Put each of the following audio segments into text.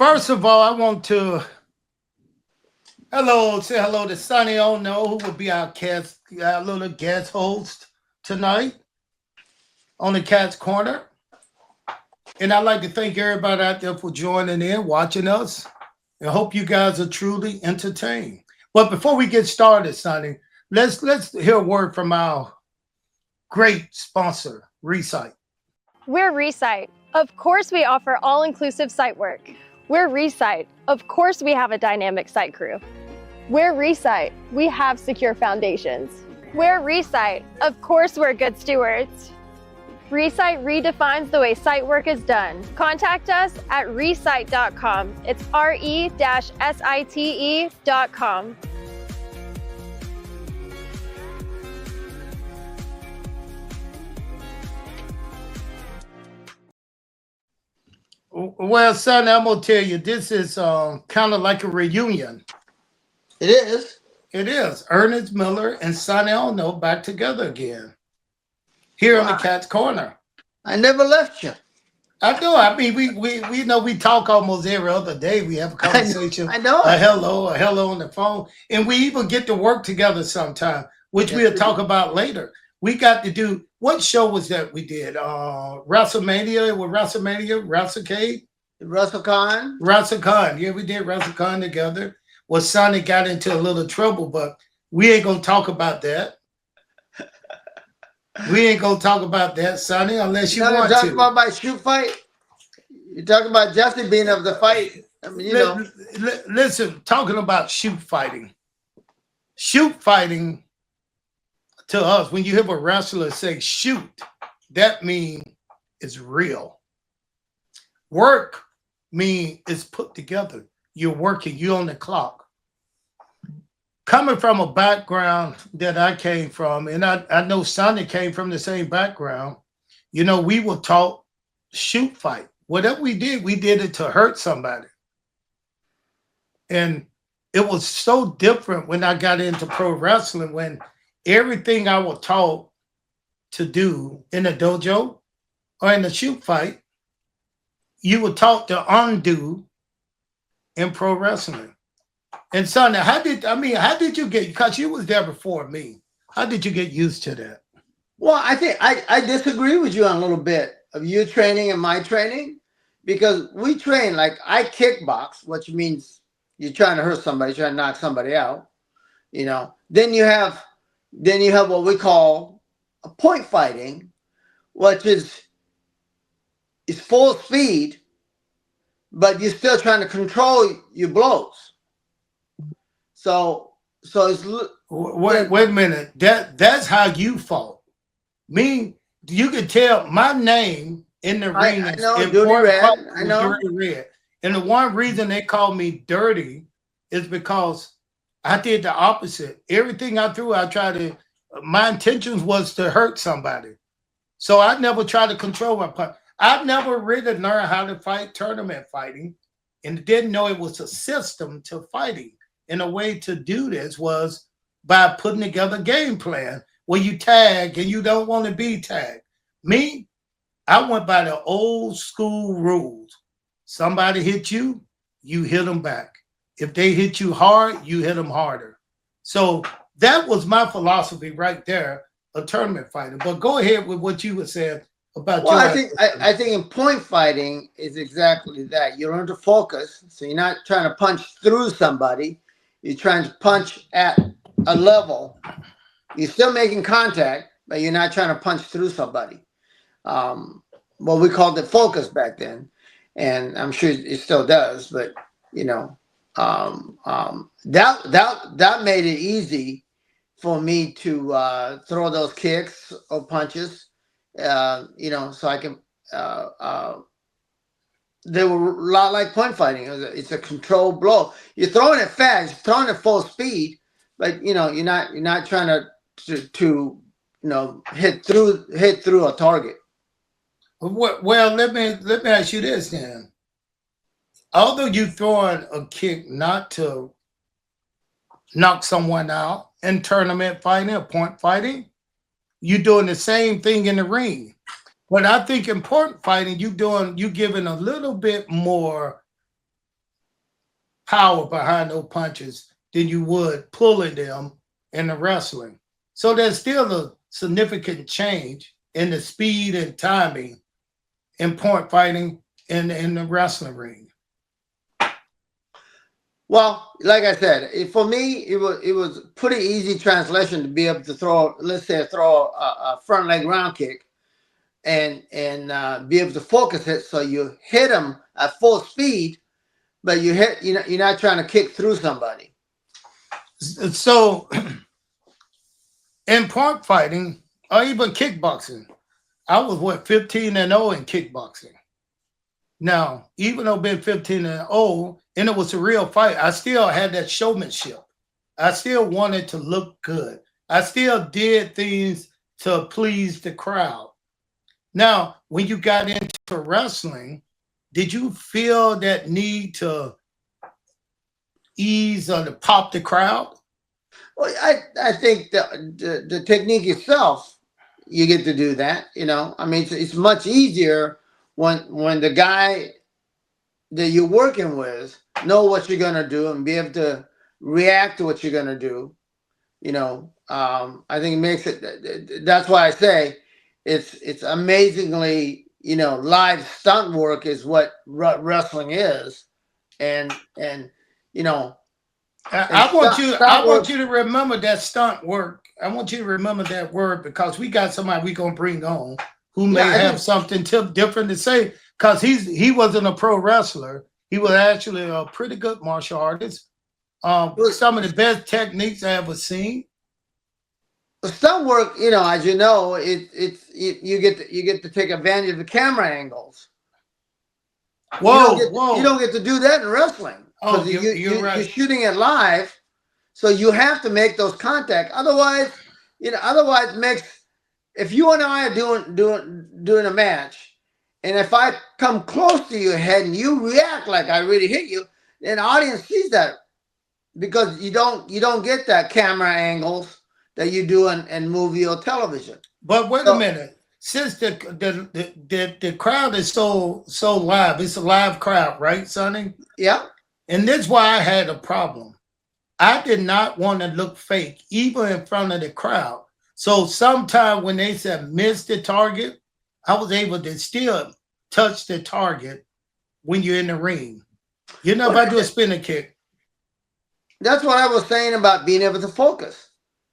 First of all, I want to say hello to Sonny Onoo, who will be our little guest host tonight on the Cat's Corner. And I'd like to thank everybody out there for joining in, watching us, and hope you guys are truly entertained. But before we get started, Sonny, let's hear a word from our great sponsor, Recite. We're Recite. Of course, we offer all-inclusive site work. We're Recite. Of course, we have a dynamic site crew. We're Recite. We have secure foundations. We're Recite. Of course, we're good stewards. Recite redefines the way site work is done. Contact us at recite.com. It's re-site.com. Well, son, I'm gonna tell you, this is kind of like a reunion. It is. It is. Ernest Miller and Sonny Onoo back together again here on the Wow. Cat's Corner. I never left you. I know. I mean, we know we talk almost every other day. We have a conversation, I know. a hello on the phone, and we even get to work together sometime, which Yes, we'll we talk do. about later. We got to do what show was that we did? WrestleMania with WrestleCade, Russell Kahn. WrestleCon. Yeah, we did WrestleCon together. Well, Sonny got into a little trouble, but we ain't gonna talk about that. We ain't gonna talk about that, Sonny, unless you You're not want gonna talk to. about my shoot fight. You're talking about Jesse being of the fight. I mean, Listen, talking about shoot fighting to us, when you hear a wrestler say shoot, that means it's real. Work means it's put together. You're working, you're on the clock. Coming from a background that I came from, and I know Sonny came from the same background, we were taught shoot fight. Whatever we did it to hurt somebody. And it was so different when I got into pro wrestling, when everything I was taught to do in a dojo or in a shoot fight, you were taught to undo in pro wrestling. And Sonny, how did you get, because you was there before me, how did you get used to that? well, I think I disagree with you on a little bit of your training and my training, because we train like I kickbox, which means you're trying to hurt somebody, trying to knock somebody out. Then you have what we call a point fighting, which is full speed, but you're still trying to control your blows. So it's Wait a minute. That's how you fought. Me, you could tell my name in the ring I is know, Dirty important Red. part I was know. Dirty Red. And the one reason they call me dirty is because I did the opposite. Everything I threw, my intentions was to hurt somebody. So I never tried to control my punch. I've never really learned how to fight tournament fighting and didn't know it was a system to fighting. And a way to do this was by putting together a game plan where you tag and you don't want to be tagged. Me, I went by the old school rules. Somebody hit you, you hit them back. If they hit you hard, you hit them harder. So that was my philosophy right there, a tournament fighter. But go ahead with what you were saying about Well, your. I think in point fighting is exactly that. You learn to focus, so you're not trying to punch through somebody. You're trying to punch at a level. You're still making contact, but you're not trying to punch through somebody. Well, we called it focus back then, and I'm sure it still does. But that made it easy for me to throw those kicks or punches. So I can. They were a lot like point fighting. It's a controlled blow. You're throwing it fast, you're throwing it full speed, but you're not trying to hit through a target. Well, let me ask you this then. Although you throwing a kick not to knock someone out in tournament fighting or point fighting, you doing the same thing in the ring. But I think in point fighting, you giving a little bit more power behind those punches than you would pulling them in the wrestling. So there's still a significant change in the speed and timing in point fighting in the wrestling ring. Well, like I said, for me, it was pretty easy translation to be able to throw, let's say, a front leg round kick and be able to focus it so you hit them at full speed, but you're not trying to kick through somebody. So in point fighting or even kickboxing, I was 15-0 in kickboxing. Now, even though being 15-0 and it was a real fight, I still had that showmanship. I still wanted to look good. I still did things to please the crowd. Now, when you got into wrestling, did you feel that need to ease or to pop the crowd? Well, I think the technique itself, you get to do that. I mean, it's much easier when the guy that you're working with know what you're gonna do and be able to react to what you're gonna do. I think it makes it. That's why I say it's amazingly, live stunt work is what wrestling is, and you know. I want you to remember that stunt work. I want you to remember that word because we got somebody we gonna bring on who may have something different to say. Because he wasn't a pro wrestler. He was actually a pretty good martial artist. Some of the best techniques I ever seen. Stunt work, as you know, you get to take advantage of the camera angles. Whoa, you don't get to do that in wrestling. Oh, you're right. You're shooting it live, so you have to make those contact. Otherwise, it makes. If you and I are doing a match, and if I come close to your head and you react like I really hit you, then the audience sees that because you don't get that camera angles that you do in movie or television. But wait a minute. Since the crowd is so live, it's a live crowd, right, Sonny? Yeah. And that's why I had a problem. I did not want to look fake, even in front of the crowd. So sometime when they said miss the target, I was able to still touch the target when you're in the ring. If I do a spinning kick. That's what I was saying about being able to focus.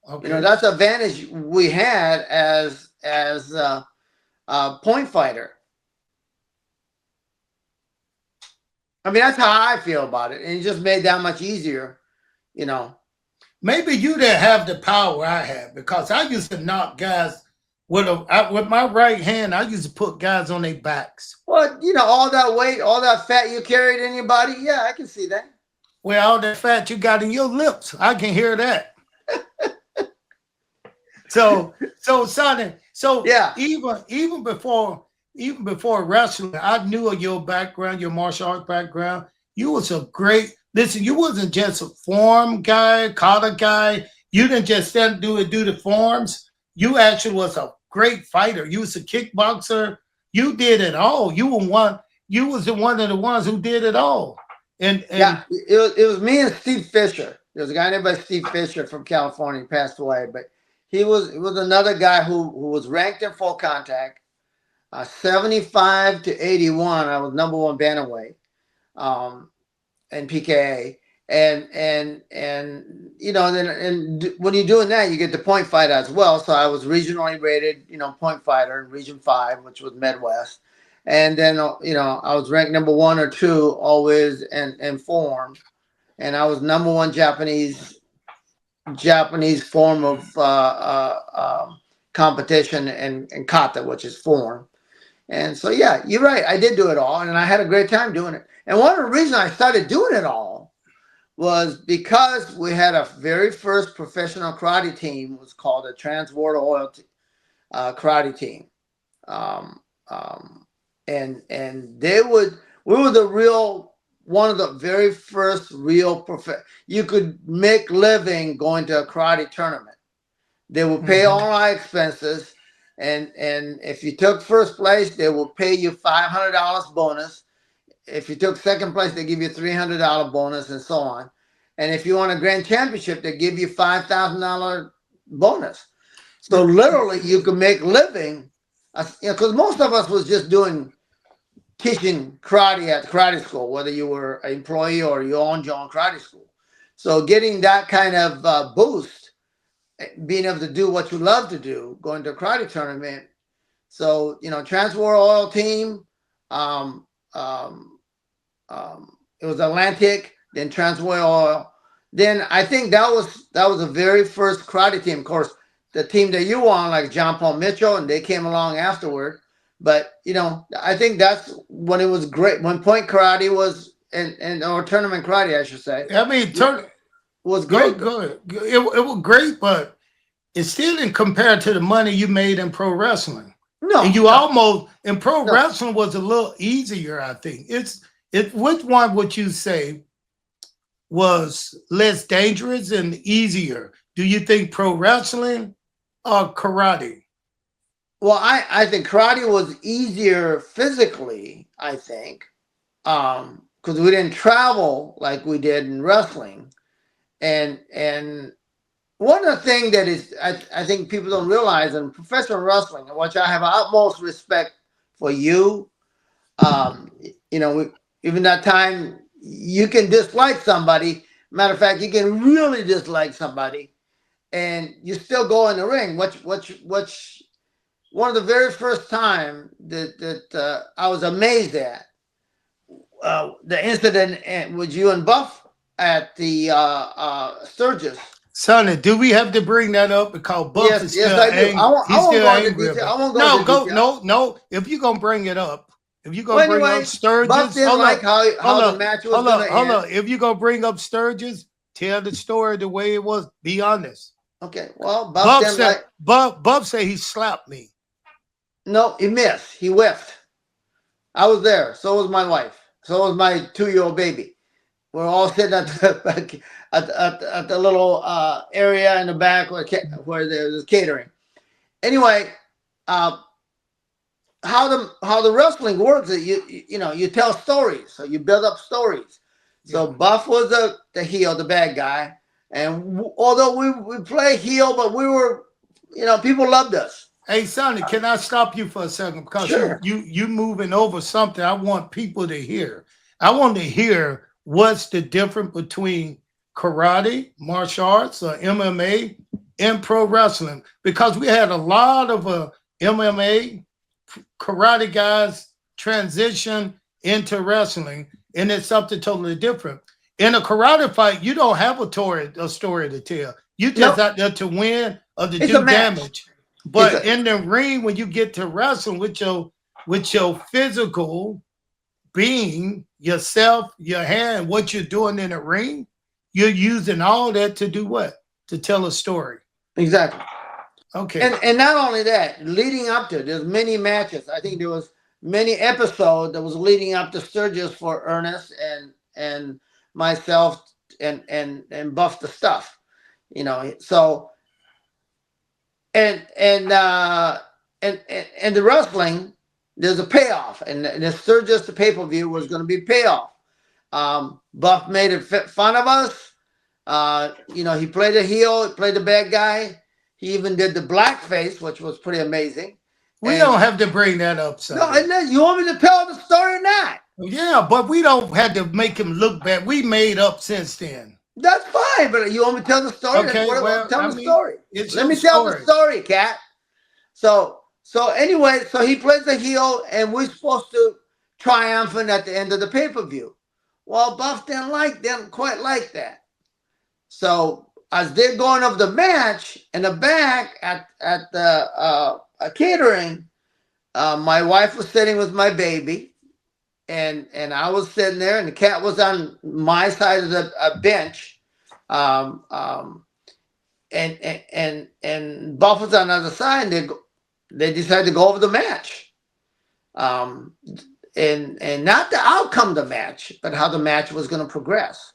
Okay. That's an advantage we had as a point fighter. I mean, that's how I feel about it. And it just made that much easier, Maybe you didn't have the power I had because I used to knock guys with my right hand. I used to put guys on their backs. Well, all that weight, all that fat you carried in your body. Yeah, I can see that. Well, all that fat you got in your lips, I can hear that. So Sonny, yeah. Even before wrestling, I knew of your background, your martial arts background. You was a great. Listen, you wasn't just a form guy, kata guy. You didn't just stand do the forms. You actually was a great fighter. You was a kickboxer. You did it all. You was one of the ones who did it all. And yeah, it was me and Steve Fisher. There was a guy named Steve Fisher from California. He passed away, but he was another guy who was ranked in full contact. 75 to 81. I was #1 bantamweight. And PKA, and then when you're doing that, you get the point fighter as well. So I was regionally rated, point fighter in Region 5, which was Midwest, and then I was ranked #1 or 2 always in form, and I was #1 Japanese form of competition in kata, which is form. And so, yeah, you're right. I did do it all, and I had a great time doing it. And one of the reasons I started doing it all was because we had a very first professional karate team. It was called the Transworld Oil Karate Team. And we were one of the very first real you could make living going to a karate tournament. They would pay all our expenses. And if you took first place, they will pay you $500 bonus. if you took second place, they give you $300 bonus and so on. And if you won a grand championship, they give you $5,000 bonus. So literally, you can make living. Because most of us was just doing teaching karate at karate school, whether you were an employee or you owned your own karate school. So getting that kind of boost, being able to do what you love to do, going to a karate tournament. So, Trans World Oil Team, it was Atlantic, then Trans World Oil. Then I think that was the very first karate team. Of course, the team that you were on, like John Paul Mitchell, and they came along afterward. But I think that's when it was great. When point karate was, or tournament karate, I should say. I mean, was great. Good. It was great, but it still didn't compare to the money you made in pro wrestling. No, and you almost in pro wrestling was a little easier. I think which one would you say was less dangerous and easier? Do you think pro wrestling or karate? Well, I think karate was easier physically, I think, because we didn't travel like we did in wrestling. And one of the things that is, I think people don't realize in professional wrestling, which I have utmost respect for you, even that time, you can dislike somebody. Matter of fact, you can really dislike somebody, and you still go in the ring. Which one of the very first time that I was amazed at the incident with you and Buff at the Sturgis. Sonny, do we have to bring that up because Buff is still I do. angry? I won't go into detail. I won't go into detail. No. If you're gonna bring it up, if you're gonna bring up Sturgis, Buff didn't like how the match was going to end. Hold on. If you're gonna bring up Sturgis, tell the story the way it was. Be honest. Okay. Well, Buff said he slapped me. No, he missed. He whiffed. I was there. So was my wife. So was my 2-year-old baby. We're all sitting at the little area in the back where there's catering. Anyway, how the wrestling works is you tell stories, so you build up stories. So Buff was the heel, the bad guy, and although we play heel, but we were, people loved us. Hey, Sonny, can I stop you for a second? Because sure. you moving over something I want people to hear. I want to hear what's the difference between karate, martial arts, or MMA, and pro wrestling. Because we had a lot of MMA, karate guys transition into wrestling, and it's something totally different. In a karate fight, you don't have a story to tell. You just out there to win or to do damage. But in the ring, when you get to wrestling with your physical being, yourself, your hand, what you're doing in the ring, you're using all that to do what? To tell a story. Exactly. Okay. And not only that, leading up to there's many matches. I think there was many episodes that was leading up to Sturgis for Ernest and myself and Buff the Stuff. So and the wrestling, there's a payoff, and the Sturgis the pay-per-view was going to be payoff. Buff made fun of us. He played a heel, he played the bad guy. He even did the blackface, which was pretty amazing. We don't have to bring that up, son. No, you want me to tell the story or not? Yeah, but we don't have to make him look bad. We made up since then. That's fine, but you want me to tell the story? Okay, tell the story. Let me tell the story, Cat. So anyway, so he plays the heel, and we're supposed to triumphant at the end of the pay-per-view. Well, Buff didn't quite like that. So as they're going up the match in the back at the catering, my wife was sitting with my baby, and I was sitting there, and the cat was on my side of the bench, and Buff was on the other side. And they decided to go over the match, and not the outcome of the match, but how the match was going to progress.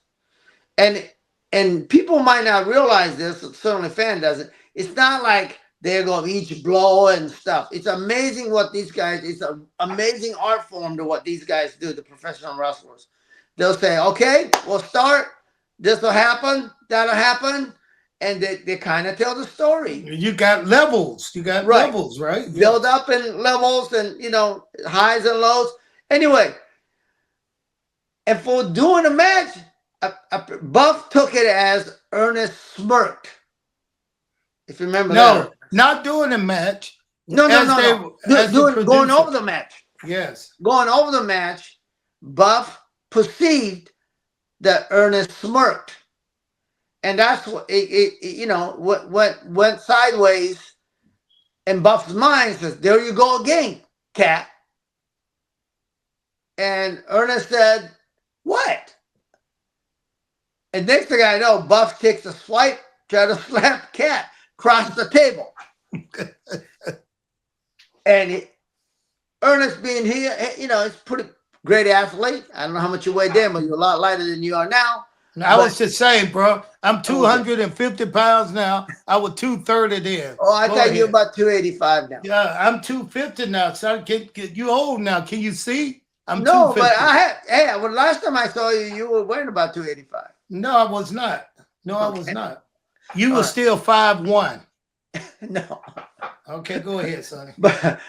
And people might not realize this, certainly fan doesn't. It's not like They're going each blow and stuff. It's amazing what these guys. It's an amazing art form to what these guys do. The professional wrestlers. They'll say, "Okay, we'll start. This will happen. That'll happen." And they kind of tell the story. You got levels. You got Right. levels, right? Build up in levels and, you know, highs and lows. Anyway, and for doing a match, Buff took it as Ernest smirked. If you remember No, that. not doing a match. No. Going over the match. Yes. Going over the match, Buff perceived that Ernest smirked. And that's what what went sideways in Buff's mind. Says, "There you go again, Cat." And Ernest said, "What?" And next thing I know, Buff takes a swipe, try to slap Cat across the table. And Ernest, being here, you know, he's pretty great athlete. I don't know how much you weigh then, but you're a lot lighter than you are now. I was the same, bro. I'm 250 pounds now. I was 230 then. Oh, I thought you were about 285 now. Yeah, I'm 250 now. Son, you old now. Can you see? I'm no, 250. but well, last time I saw you, you were weighing about 285. No, I was not. No, I was not. You were still 5'1". No. Okay, go ahead, Sonny. But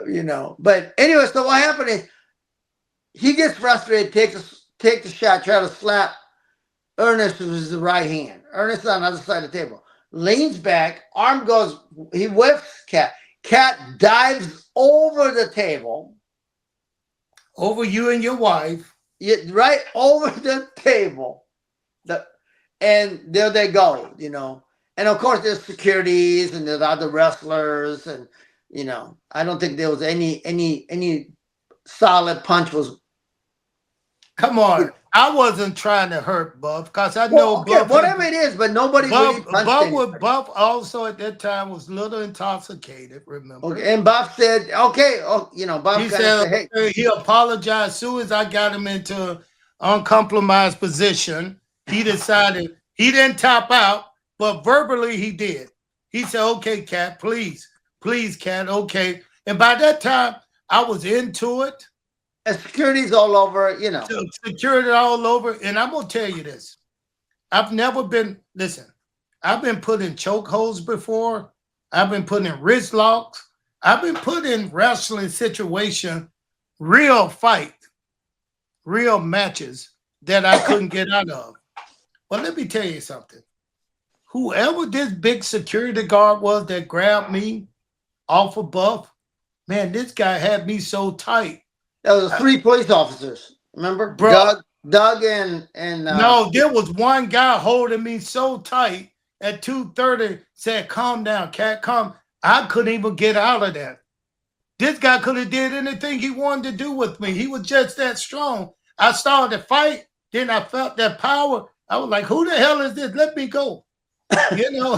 you know, but anyway, so what happened is he gets frustrated, take the shot, try to slap Ernest with his right hand. Ernest on the other side of the table. Leans back, arm goes, he whips Cat. Cat dives over the table. Over you and your wife. Right over the table. And there they go, you know. And of course there's securities and there's other wrestlers, and you know, I don't think there was any solid punch was. Come on. I wasn't trying to hurt Buff because I know Buff. Whatever it is, but nobody really punched Buff also at that time was a little intoxicated, remember? Okay, and Buff said, okay, you know, Buff said, hey. He apologized as soon as I got him into uncompromised position. He decided he didn't tap out, but verbally he did. He said, okay, Cat, please, Cat, okay. And by that time, I was into it. And security's all over, you know. Security all over. And I'm going to tell you this. I've never been, listen, I've been put in chokeholds before. I've been put in wrist locks. I've been put in wrestling situation, real fight, real matches that I couldn't get out of. But let me tell you something. Whoever this big security guard was that grabbed me off of Buff, man, this guy had me so tight. That was 3 police officers, remember? Bro, Doug and no, there was one guy holding me so tight at 2:30, said, calm down, Cat, calm. I couldn't even get out of that. This guy could have did anything he wanted to do with me. He was just that strong. I started to fight. Then I felt that power. I was like, who the hell is this? Let me go. You know?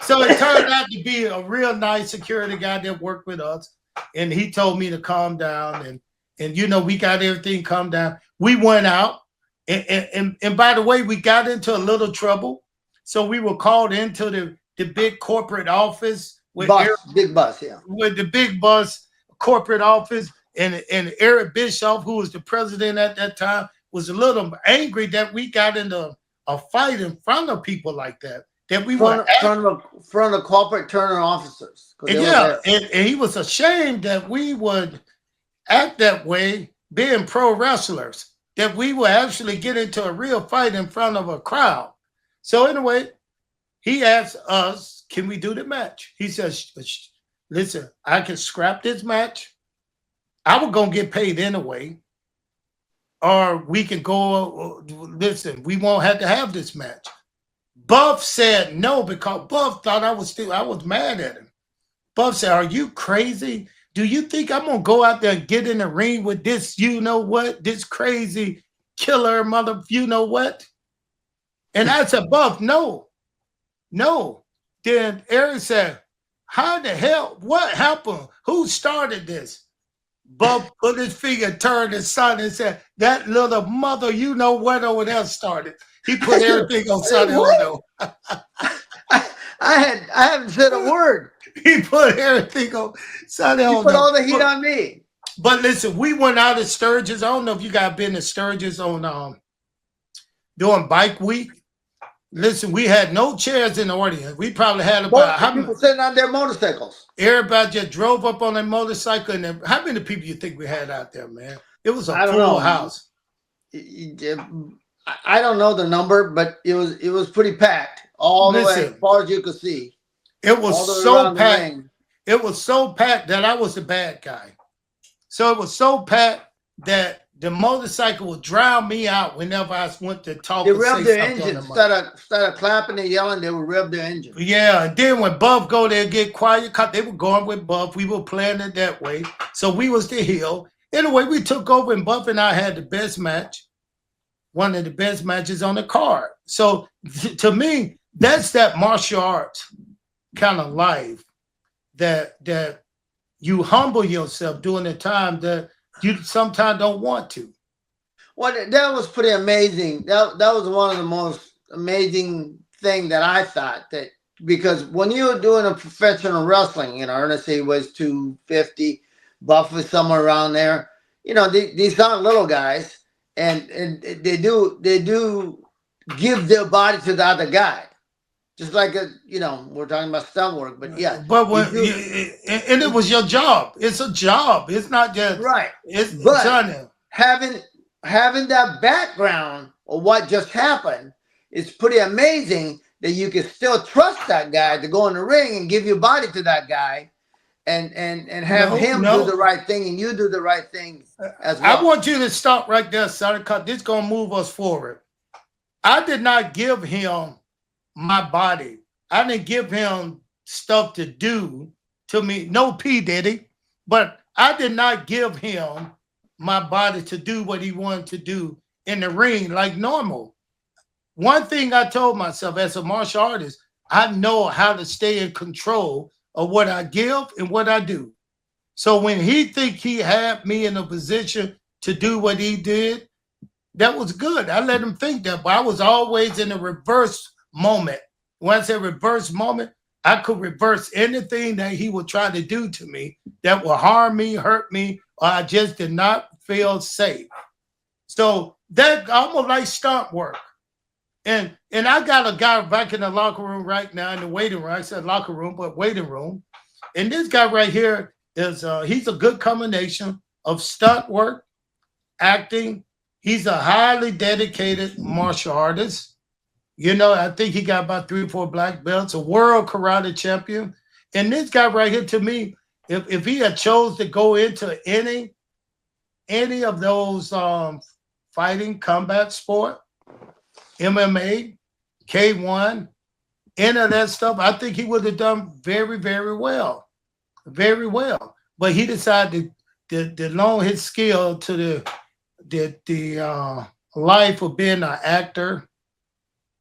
So it turned out to be a real nice security guy that worked with us. And he told me to calm down. And you know, we got everything calmed down. We went out. And by the way, we got into a little trouble. So we were called into the big corporate office. With big bus, yeah. With the big bus corporate office. And Eric Bischoff, who was the president at that time, was a little angry that we got into a fight in front of people like that. That we were front of corporate Turner officers. And he was ashamed that we would act that way, being pro wrestlers, that we would actually get into a real fight in front of a crowd. So anyway, he asked us, can we do the match? He says, listen, I can scrap this match. I was going to get paid anyway. Or we can go, listen, we won't have to have this match. Buff said no, because Buff thought I was mad at him. Buff said, are you crazy? Do you think I'm going to go out there and get in the ring with this, you know what, this crazy killer mother, you know what? And I said, Buff, no. Then Eric said, how the hell, what happened? Who started this? Buff put his finger, turned his son and said, that little mother, you know what, over there started. He put everything on Sonny Onoo. I haven't said a word. He put everything on Sonny You put Onoo. all the heat on me. But listen, we went out of Sturgis. I don't know if you guys been to Sturgis on during bike week. Listen, we had no chairs in the audience. We probably had about how many People sitting on their motorcycles. everybody just drove up on their motorcycle. And how many people you think we had out there, man? It was a I don't full know. house. I don't know the number, but it was pretty packed all the way as far as you could see. It was so packed. It was so packed that I was the bad guy. So it was so packed that the motorcycle would drown me out whenever I went to talk. They revved their engine instead of clapping and yelling. They would rev their engine. Yeah, and then when Buff go there get quiet, cause they were going with Buff. We were playing it that way, so we was the heel. Anyway, we took over, and Buff and I had the best match, one of the best matches on the card. So to me, that's that martial arts kind of life that you humble yourself during the time that you sometimes don't want to. Well, that was pretty amazing. That was one of the most amazing thing that I thought, that because when you were doing a professional wrestling, Ernest, he was 250, Buff was somewhere around there. These aren't little guys, and they do give their body to the other guy. Just like we're talking about stunt work, but yeah. But and it was your job. It's a job. It's not just right. But having that background of what just happened, it's pretty amazing that you can still trust that guy to go in the ring and give your body to that guy, and have him do the right thing and you do the right thing as well. I want you to stop right there, son, because this is gonna move us forward. I did not give him my body. I didn't give him stuff to do to me. No P did he, but I did not give him my body to do what he wanted to do in the ring like normal. One thing I told myself as a martial artist, I know how to stay in control of what I give and what I do. So when he think he had me in a position to do what he did, that was good. I let him think that, but I was always in a reverse moment. When I say reverse moment, I could reverse anything that he would try to do to me that would harm me, hurt me, or I just did not feel safe. So that almost like stunt work. And I got a guy back in the locker room right now, in the waiting room. I said locker room, but waiting room. And this guy right here is he's a good combination of stunt work, acting. He's a highly dedicated martial artist. I think he got about 3 or 4 black belts, a world karate champion. And this guy right here, to me, if he had chose to go into any of those fighting combat sport, MMA, K1, any of that stuff, I think he would have done very, very well. Very well. But he decided to loan his skill to the life of being an actor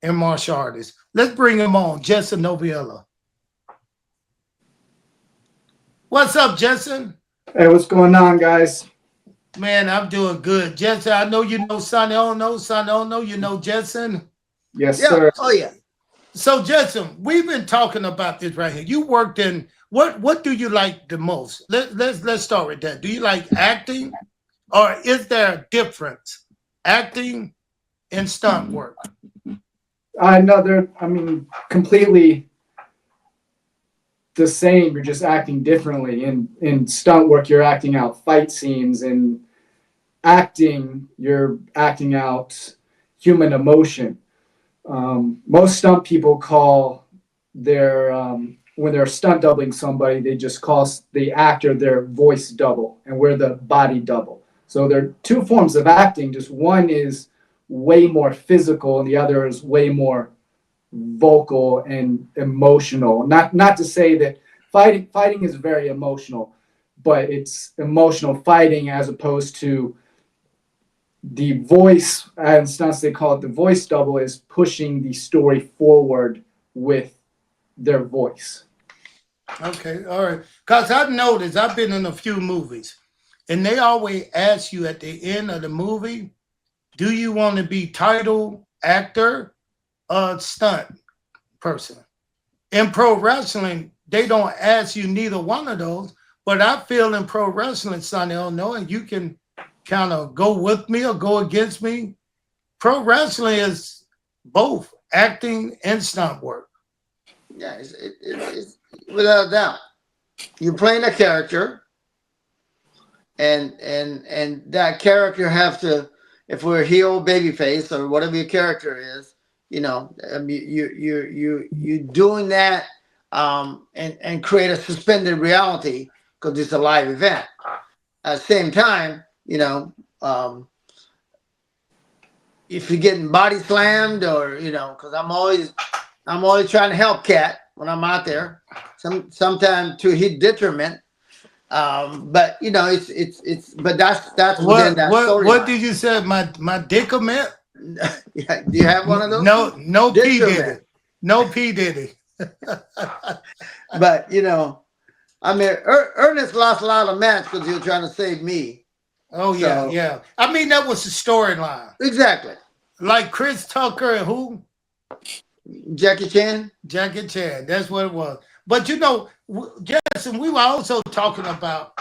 and martial artist. Let's bring him on, Jessen Noviello. What's up, Jessen? Hey, what's going on, guys? Man, I'm doing good. Jessen, I know you know Sonny Onoo. Sonny Onoo, you know Jessen? Yes, sir. Oh, yeah. So, Jessen, we've been talking about this right here. You worked in, what do you like the most? Let's start with that. Do you like acting, or is there a difference? Acting and stunt work? No, they're, completely the same. You're just acting differently. In stunt work, you're acting out fight scenes. In acting, you're acting out human emotion. Most stunt people call their, when they're stunt doubling somebody, they just call the actor their voice double, and we're the body double. So there are 2 forms of acting. Just one is way more physical, and the other is way more vocal and emotional. Not to say that fighting is very emotional, but it's emotional fighting as opposed to the voice, and stunts they call it the voice double, is pushing the story forward with their voice. Okay, all right. Because I've noticed, I've been in a few movies, and they always ask you at the end of the movie, do you want to be title actor or stunt person? In pro wrestling, they don't ask you neither one of those. But I feel in pro wrestling, Sonny Onoo, and you can kind of go with me or go against me. Pro wrestling is both acting and stunt work. Yeah, it's without a doubt. You're playing a character, and that character have to, if we're heel, babyface, or whatever your character is, you know, I mean, you doing that, and create a suspended reality because it's a live event. At the same time, you know, if you're getting body slammed, or you know, because I'm always trying to help Cat when I'm out there. Sometimes to his detriment. But you know, but that's within that What storyline. did you say? My dicament? Yeah, do you have one of those? No P did Detriment. it. No P did it. But you know, I mean, Ernest lost a lot of matches because he was trying to save me. Oh yeah, So yeah. I mean that was the storyline. exactly, Like Chris Tucker and who? Jackie Chan. Jackie Chan. That's what it was. But you know, Jason, we were also talking about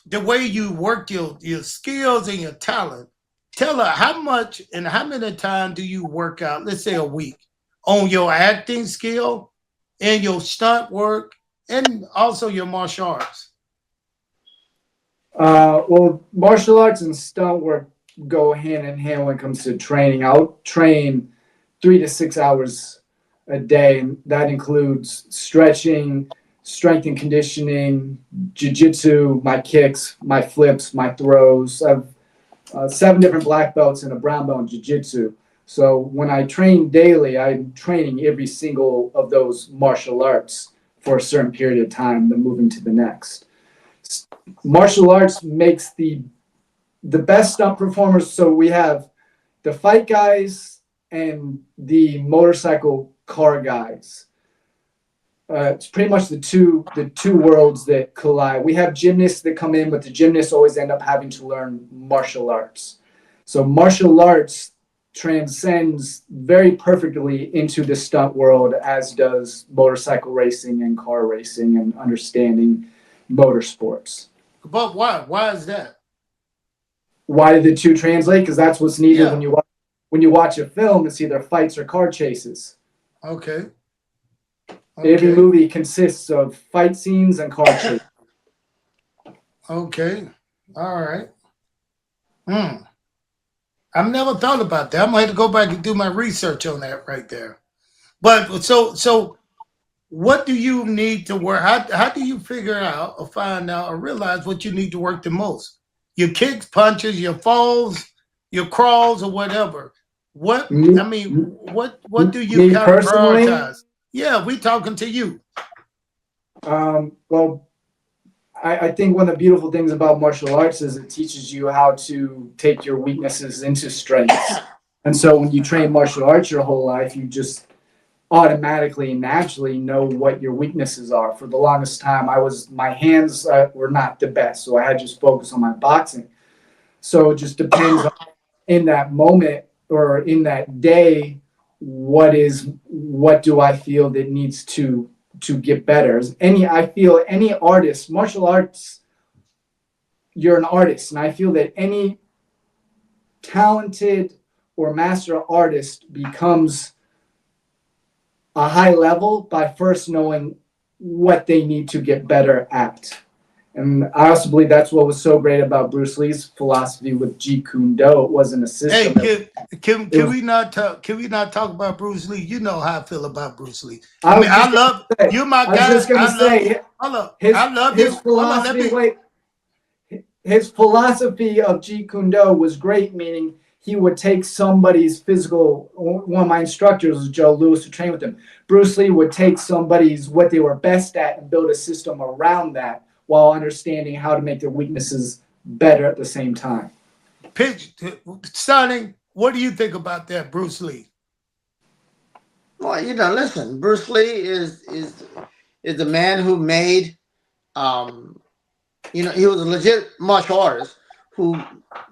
the way you work your skills and your talent. Tell her how much and how many times do you work out, let's say a week, on your acting skill and your stunt work and also your martial arts. Well, martial arts and stunt work go hand in hand when it comes to training. I'll train 3 to 6 hours a day, and that includes stretching, strength and conditioning, jiu-jitsu, my kicks, my flips, my throws. I've 7 different black belts and a brown belt in jiu-jitsu. So when I train daily, I'm training every single of those martial arts for a certain period of time, then moving to the next. Martial arts makes the best stunt performers. So we have the fight guys and the motorcycle car guys. It's pretty much the two worlds that collide. We have gymnasts that come in, but the gymnasts always end up having to learn martial arts. So martial arts transcends very perfectly into the stunt world, as does motorcycle racing and car racing and understanding motorsports. But why? Why is that? Why did the two translate? Because that's what's needed Yeah. when you watch a film. It's either fights or car chases. Okay. Every movie consists of fight scenes and car chases. Okay. All right. I've never thought about that. I'm gonna have to go back and do my research on that right there. But so what do you need to work? How do you figure out or find out or realize what you need to work the most? Your kicks, punches, your falls, your crawls, or whatever. What I mean, what do you Me kind of personally? prioritize? Yeah, we talking to you. Well, I think one of the beautiful things about martial arts is it teaches you how to take your weaknesses into strengths. And so when you train martial arts your whole life, you just automatically and naturally know what your weaknesses are. For the longest time, my hands were not the best, so I had to just focus on my boxing. So it just depends on, in that moment or in that day, what do I feel that needs to get better. I feel any artist, martial arts, you're an artist, and I feel that any talented or master artist becomes a high level by first knowing what they need to get better at. And I also believe that's what was so great about Bruce Lee's philosophy with Jeet Kune Do. It wasn't a system. Hey, can we not talk? Can we not talk about Bruce Lee? You know how I feel about Bruce Lee. I love you, my guy. I love his you. philosophy. His philosophy of Jeet Kune Do was great, meaning he would take somebody's physical. One of my instructors was Joe Lewis, who trained with him. Bruce Lee would take somebody's what they were best at and build a system around that, while understanding how to make their weaknesses better at the same time. Sonny, what do you think about that, Bruce Lee? Well, you know, listen, Bruce Lee is the man who made, you know, he was a legit martial artist who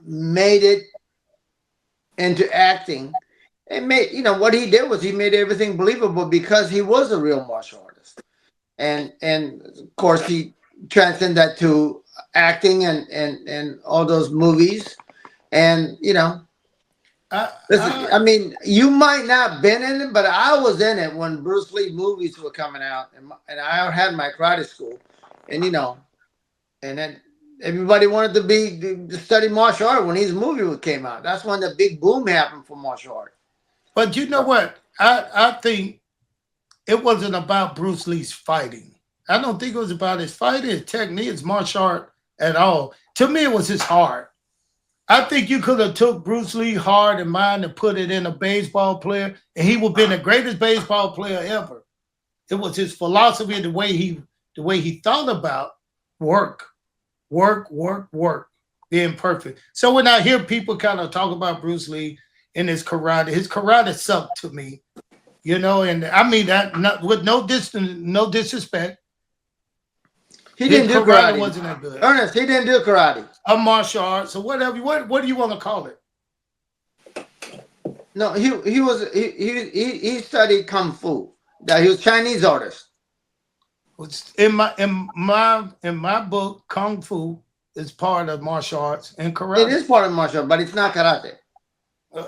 made it into acting and made, you know, what he did was he made everything believable because he was a real martial artist. and of course he transcended that to acting and all those movies. And you know, I, listen, I, I mean, you might not have been in it, but I was in it when Bruce Lee movies were coming out, and I had my karate school, and you know, and then everybody wanted to be to study martial art when his movie came out. That's when the big boom happened for martial art. but you know what? I think it wasn't about Bruce Lee's fighting. I don't think it was about his fighting, his technique, his martial art at all. To me, it was his heart. I think you could have took Bruce Lee hard in mind and put it in a baseball player, and he would have been the greatest baseball player ever. It was his philosophy, the way he thought about work, work, being perfect. So when I hear people kind of talk about Bruce Lee and his karate sucked to me, you know, and I mean that not with no disrespect. He His didn't do karate karate. wasn't that good. Ernest, he didn't do karate. A martial arts or whatever. What do you want to call it? No, he studied kung fu. That he was Chinese artist. In my book, Kung Fu is part of martial arts and It karate. is part of martial art, but it's not karate.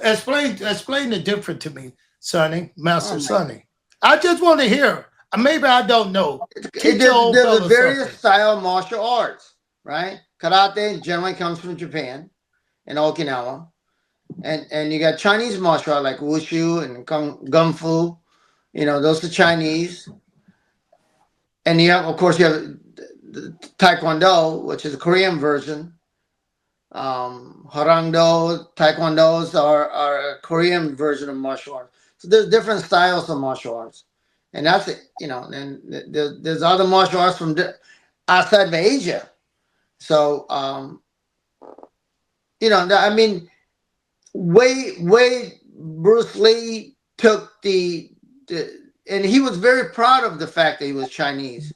Explain the difference to me, Sonny, Oh Master my! Sonny. I just want to hear. Maybe I don't know. Teach your old There's a fella various something. style of martial arts, right? Karate generally comes from Japan and Okinawa, and you got Chinese martial art like wushu and gun fu. You know, those are Chinese, and you have, of course, you have Taekwondo, which is a Korean version. Harangdo, Taekwondos are a Korean version of martial arts. So there's different styles of martial arts, and that's it. You know, and there's other martial arts from outside of Asia. So you know, I mean, way Bruce Lee took the and he was very proud of the fact that he was Chinese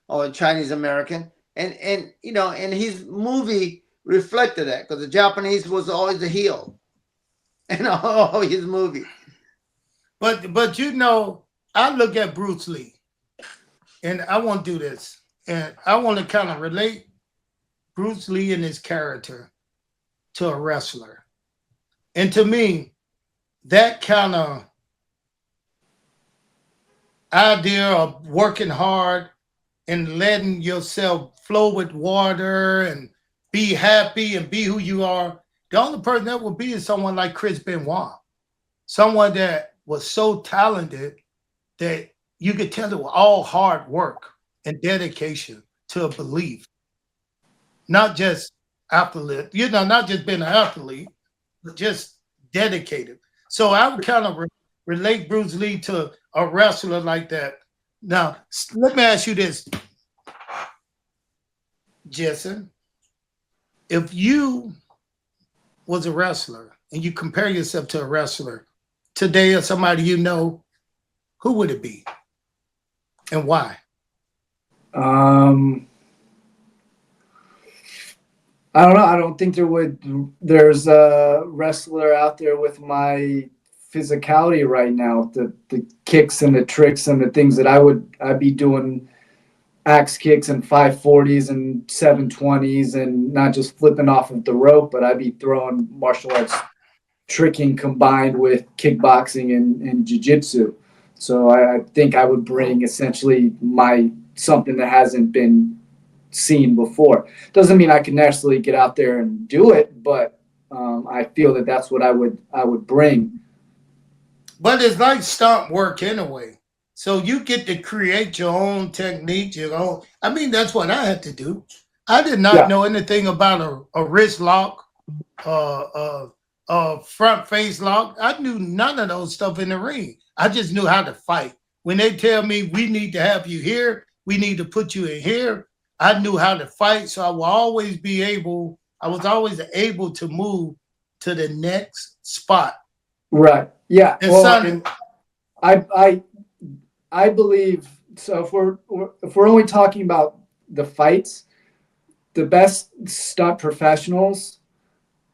or Chinese American, and you know, and his movie reflected that because the Japanese was always the heel in all his movie. But you know, I look at Bruce Lee, and I want to do this, and I want to kind of relate Bruce Lee and his character to a wrestler, and to me, that kind of idea of working hard and letting yourself flow with water and be happy and be who you are. The only person that would be is someone like Chris Benoit, someone that was so talented that you could tell it was all hard work and dedication to a belief, not just athlete, you know, not just being an athlete, but just dedicated. So I would kind of relate Bruce Lee to a wrestler like that. Now, let me ask you this, Jessen. If you was a wrestler and you compare yourself to a wrestler today or somebody you know, who would it be and why? Um, I don't know. I don't think there's a wrestler out there with my physicality right now. The kicks and the tricks and the things that I'd be doing axe kicks and 540s and 720s and not just flipping off of the rope, but I'd be throwing martial arts tricking combined with kickboxing and jiu-jitsu. So I think I would bring essentially my something that hasn't been seen before. Doesn't mean I can necessarily get out there and do it, but I feel that that's what I would bring. But it's like stunt work anyway. So you get to create your own technique, your own. I mean, that's what I had to do. I did not Yeah, know anything about a wrist lock, front face lock. I knew none of those stuff in the ring. I just knew how to fight. When they tell me we need to have you here, we need to put you in here, I knew how to fight. So I was always able to move to the next spot. right. Yeah. And Well, son, and I believe so. If we're only talking about the fights, the best stunt professionals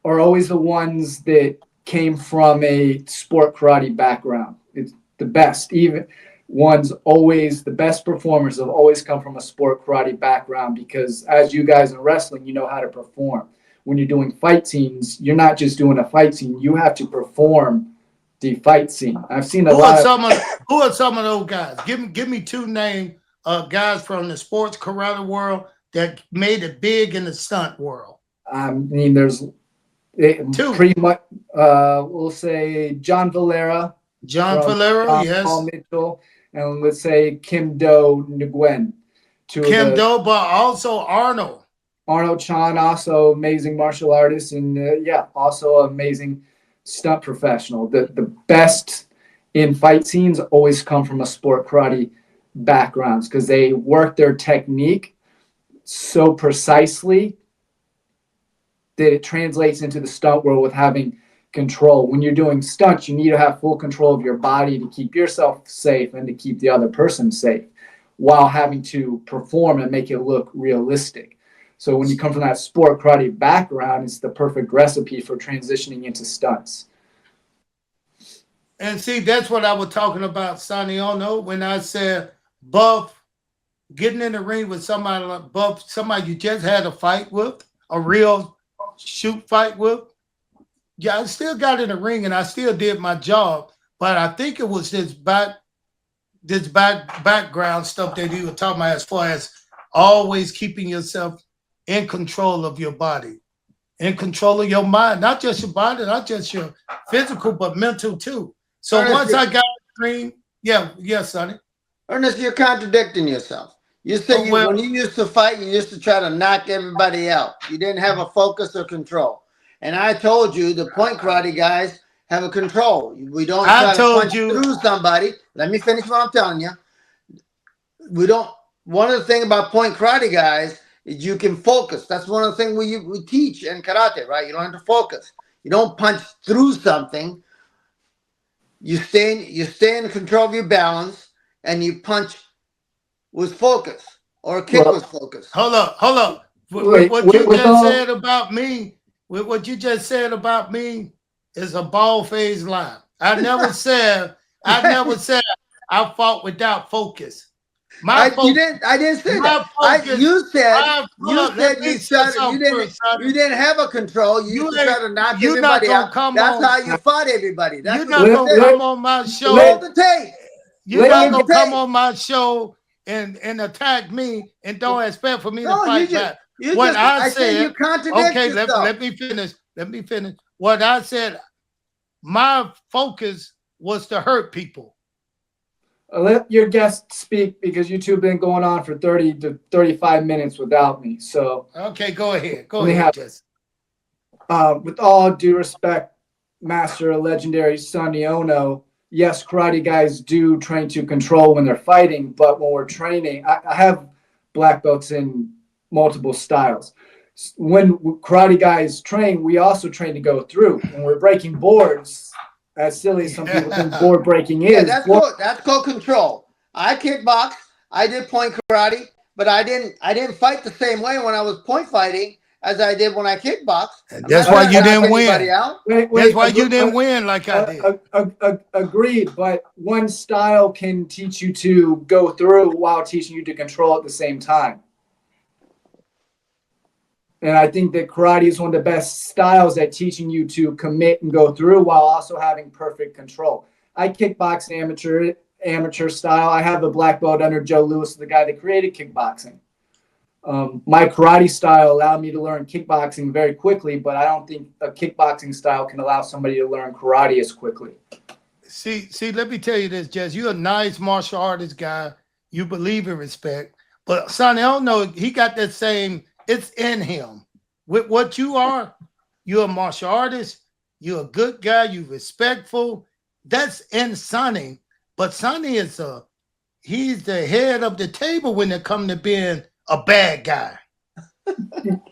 are always the ones that came from a sport karate background. It's the best. Even the best performers have always come from a sport karate background, because as you guys in wrestling, you know how to perform. When you're doing fight scenes, you're not just doing a fight scene, you have to perform the fight scene. I've seen who are some of those guys? Give me two names of guys from the sports karate world that made it big in the stunt world. I mean, there's pretty much, we'll say John Valera. John Valera, yes. Paul Mitchell, and let's say Kim Do Nguyen. Kim Do, but also Arnold. Arnold Chan, also amazing martial artist, and also amazing stunt professional. The best in fight scenes always come from a sport karate backgrounds, because they work their technique so precisely that it translates into the stunt world with having control. When you're doing stunts, you need to have full control of your body to keep yourself safe and to keep the other person safe, while having to perform and make it look realistic. So when you come from that sport karate background, it's the perfect recipe for transitioning into stunts. And see, that's what I was talking about, Sonny Onoo, when I said buff, getting in the ring with somebody like buff, somebody you just had a fight with, a real shoot fight with. Yeah, I still got in the ring and I still did my job, but I think it was this background stuff that you were talking about, as far as always keeping yourself in control of your body, in control of your mind, not just your body, not just your physical, but mental too. So Ernest, once I got in the ring, yes, Sonny. Ernest, you're contradicting yourself. You said when you used to fight, you used to try to knock everybody out. You didn't have a focus or control. And I told you the point karate guys have a control. We don't try to punch through somebody. Let me finish what I'm telling you. We don't. One of the things about point karate guys is you can focus. That's one of the things we teach in karate, right? You don't have to focus. You don't punch through something. You stay in control of your balance, and you punch with focus, or a kick with focus. Hold up. What you just said about me, what you just said about me is a bald-faced lie. I never said I fought without focus. I didn't say that. You didn't have a control. You used to try to knock everybody out. That's how you fought everybody. You're not gonna come on my show. Roll the tape. You're not gonna come on my show and attack me and don't expect for me to fight back. What I said, you contradict yourself. let me finish. Let me finish. What I said, my focus was to hurt people. Let your guest speak, because you two have been going on for 30 to 35 minutes without me. So okay, go ahead. Go ahead, Jess. With all due respect, Master Legendary Sonny Onoo, yes, karate guys do train to control when they're fighting, but when we're training, I have black belts in multiple styles. When karate guys train, we also train to go through. When we're breaking boards, as silly as some people think board breaking is. Yeah, that's called control. I kickbox, I did point karate, but I didn't fight the same way when I was point fighting as I did when I kickboxed. That's why you didn't win. That's why you didn't win like I did. Agreed, but one style can teach you to go through while teaching you to control at the same time. And I think that karate is one of the best styles at teaching you to commit and go through while also having perfect control. I kickbox amateur style. I have a black belt under Joe Louis, the guy that created kickboxing. My karate style allowed me to learn kickboxing very quickly, but I don't think a kickboxing style can allow somebody to learn karate as quickly. See, let me tell you this, Jess. You're a nice martial artist guy. You believe in respect. But Sonny, I don't know, he got that same... It's in him. With what you are, you're a martial artist, you're a good guy, you're respectful. That's in Sonny. But Sonny he's the head of the table when it comes to being a bad guy.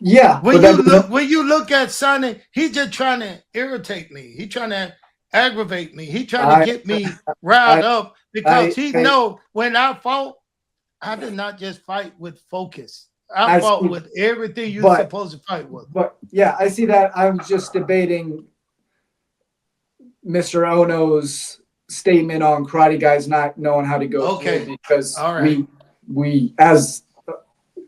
Yeah. When you look at Sonny, he's just trying to irritate me. He's trying to aggravate me. He's trying to get me riled up, because he know when I fought, I did not just fight with focus. I fought with everything you're supposed to fight with. But yeah, I see that. I was just debating Mr. Onoo's statement on karate guys not knowing how to go Okay. through, because All right.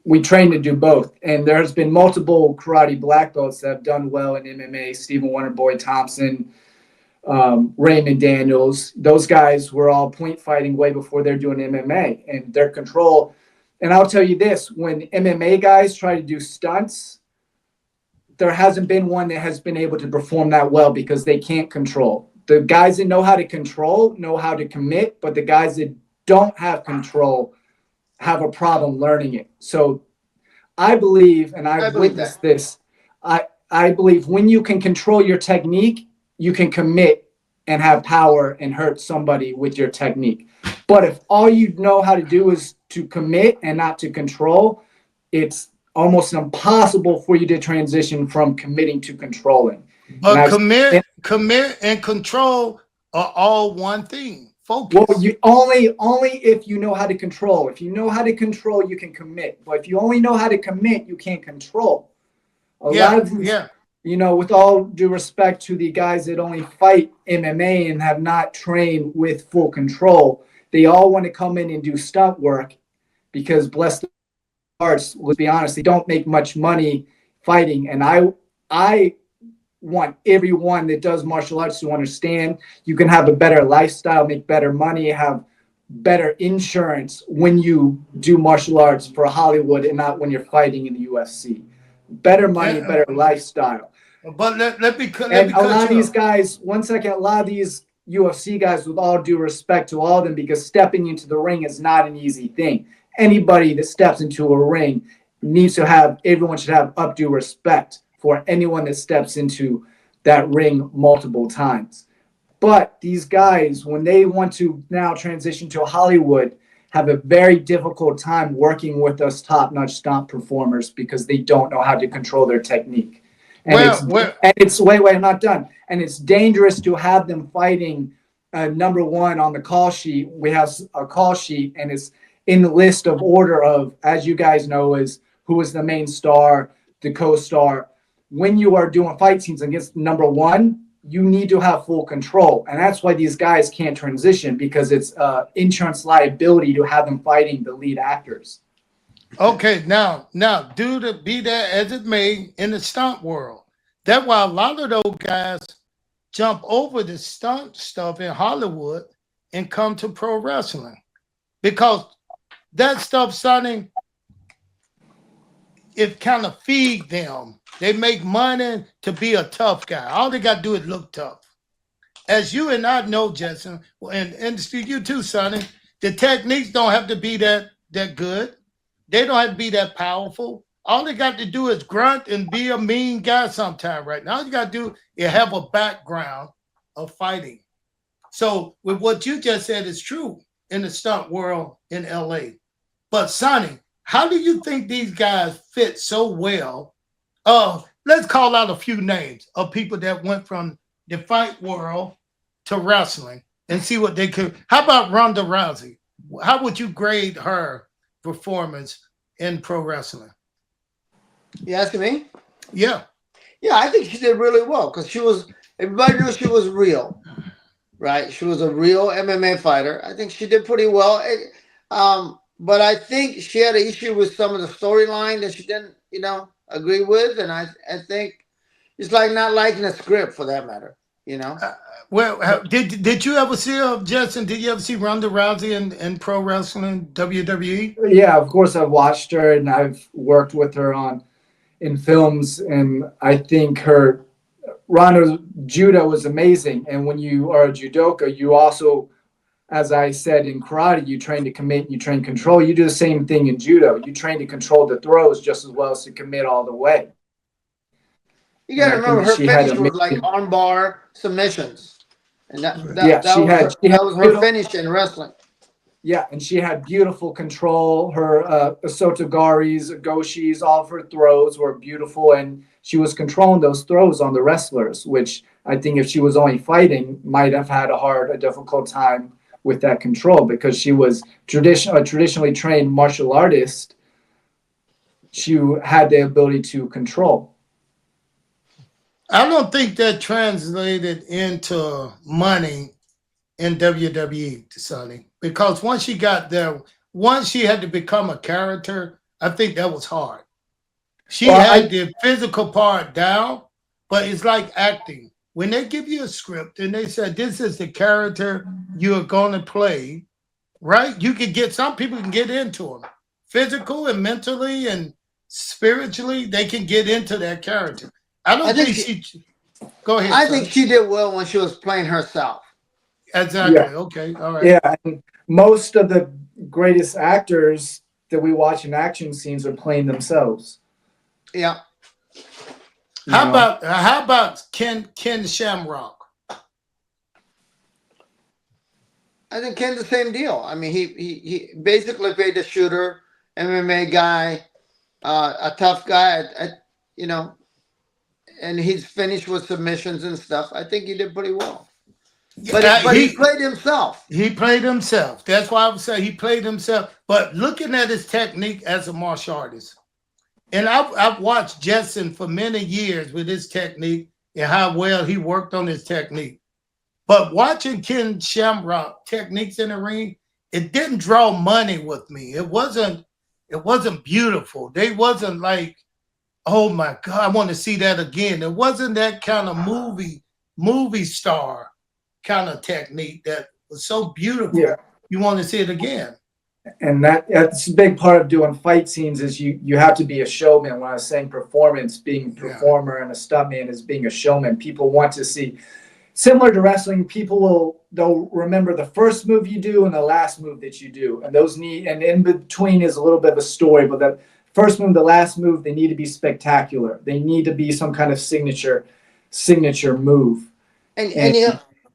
we train to do both. And there's been multiple karate black belts that have done well in MMA. Stephen Wonderboy Thompson, Raymond Daniels. Those guys were all point fighting way before they're doing MMA, and their control. And I'll tell you this, when MMA guys try to do stunts, there hasn't been one that has been able to perform that well because they can't control. The guys that know how to control know how to commit, but the guys that don't have control have a problem learning it. So I believe, and I've witnessed this, I believe when you can control your technique, you can commit and have power and hurt somebody with your technique. But if all you know how to do is to commit and not to control, it's almost impossible for you to transition from committing to controlling. But commit and control are all one thing. Focus. Well, you only if you know how to control. If you know how to control, you can commit. But if you only know how to commit, you can't control. A lot of these, you know, with all due respect to the guys that only fight MMA and have not trained with full control, they all want to come in and do stunt work because bless the arts, let's be honest, they don't make much money fighting. And I want everyone that does martial arts to understand you can have a better lifestyle, make better money, have better insurance when you do martial arts for Hollywood and not when you're fighting in the UFC. Better money, better lifestyle. But let me a lot of these guys, one second, a lot of these UFC guys, with all due respect to all of them, because stepping into the ring is not an easy thing. Anybody that steps into a ring needs to have, everyone should have up due respect for anyone that steps into that ring multiple times. But these guys, when they want to now transition to Hollywood, have a very difficult time working with us top-notch stunt performers because they don't know how to control their technique. And wait, I'm not done. And it's dangerous to have them fighting number one on the call sheet. We have a call sheet, and it's in the list of order of, as you guys know, is who is the main star, the co-star. When you are doing fight scenes against number one, you need to have full control. And that's why these guys can't transition, because it's insurance liability to have them fighting the lead actors. Okay, now, be that as it may in the stunt world, that's why a lot of those guys jump over the stunt stuff in Hollywood and come to pro wrestling, because that stuff, Sonny, it kind of feed them. They make money to be a tough guy. All they got to do is look tough. As you and I know, Jessen, and you too, Sonny, the techniques don't have to be that good. They don't have to be that powerful. All they got to do is grunt and be a mean guy sometime right now. All you got to do is have a background of fighting. So with what you just said is true in the stunt world in LA. But Sonny, how do you think these guys fit so well? Let's call out a few names of people that went from the fight world to wrestling and see what they could. How about Ronda Rousey? How would you grade her performance in pro wrestling? You asking me? Yeah. Yeah, I think she did really well because everybody knew she was real, right? She was a real MMA fighter. I think she did pretty well. But I think she had an issue with some of the storyline that she didn't, agree with. And I think it's like not liking a script for that matter, Did you ever see her, Jessen? Did you ever see Ronda Rousey in pro wrestling, WWE? Yeah, of course I've watched her and I've worked with her in films, and I think Ronda's judo was amazing. And when you are a judoka, you also, as I said, in karate, you train to commit, you train control. You do the same thing in judo. You train to control the throws just as well as to commit all the way. You got to remember her finish was like armbar submissions. And that was her finish in wrestling. Yeah, and she had beautiful control. Her Sotogaris, Goshis, all of her throws were beautiful, and she was controlling those throws on the wrestlers, which I think if she was only fighting, might have had a difficult time with that control, because she was traditionally trained martial artist. She had the ability to control. I don't think that translated into money in WWE, Sonny, because once she got there, once she had to become a character, I think that was hard. She Well, had the physical part down, but it's like acting. When they give you a script and they said this is the character you are going to play, right? You can get some people can get into them, physical and mentally and spiritually. They can get into that character. I don't think she. Go ahead. I Sonny. think she did well when she was playing herself. Exactly. Yeah. Okay. All right. Yeah, and most of the greatest actors that we watch in action scenes are playing themselves. Yeah. How about Ken Shamrock? I think Ken's the same deal. I mean, he basically played a shooter, MMA guy, a tough guy, you know, and he's finished with submissions and stuff. I think he did pretty well. But he played himself. He played himself. That's why I would say he played himself. But looking at his technique as a martial artist, and I've watched Jessen for many years with his technique and how well he worked on his technique. But watching Ken Shamrock techniques in the ring, it didn't draw money with me. It wasn't beautiful. They wasn't like, oh my God, I want to see that again. It wasn't that kind of movie star kind of technique that was so beautiful. Yeah. You want to see it again. And that's a big part of doing fight scenes is you have to be a showman. When I was saying performance, being a performer and a stuntman is being a showman. People want to see, similar to wrestling, they'll remember the first move you do and the last move that you do. And and in between is a little bit of a story, but the first move, the last move, they need to be spectacular. They need to be some kind of signature move. And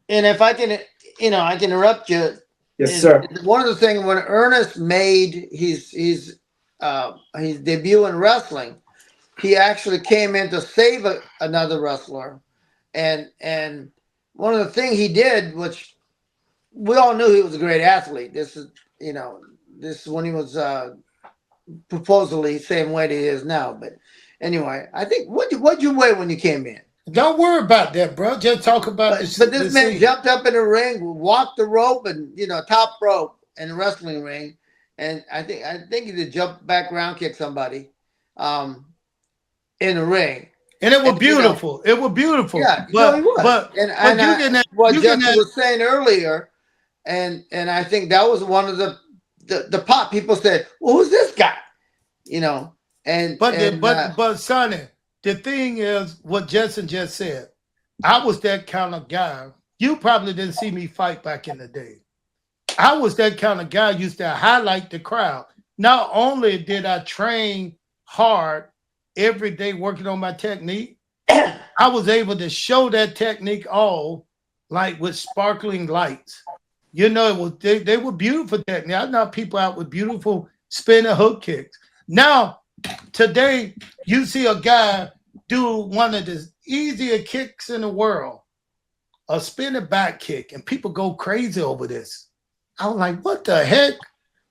if I can, I can interrupt you. Yes, sir. One of the things when Ernest made his debut in wrestling, he actually came in to save another wrestler, and one of the things he did, which we all knew he was a great athlete. This is when he was supposedly same weight he is now. But anyway, I think what'd you weigh when you came in? Don't worry about that, bro. Just talk about this. But this man jumped up in the ring, walked the rope, and top rope in the wrestling ring, and I think he did jump back around, kick somebody, in the ring, and it was beautiful. It was beautiful. Yeah, but he was. and what Justin was saying earlier, and I think that was one of the pop people said, "Well, who's this guy?" But Sonny. The thing is, what Jessen just said, I was that kind of guy. You probably didn't see me fight back in the day. I was that kind of guy used to highlight the crowd. Not only did I train hard every day working on my technique, I was able to show that technique all like with sparkling lights. It was they were beautiful technique. I knocked people out with beautiful spinning hook kicks. Now, today, you see a guy do one of the easier kicks in the world, a spinning back kick, and people go crazy over this. I was like, what the heck?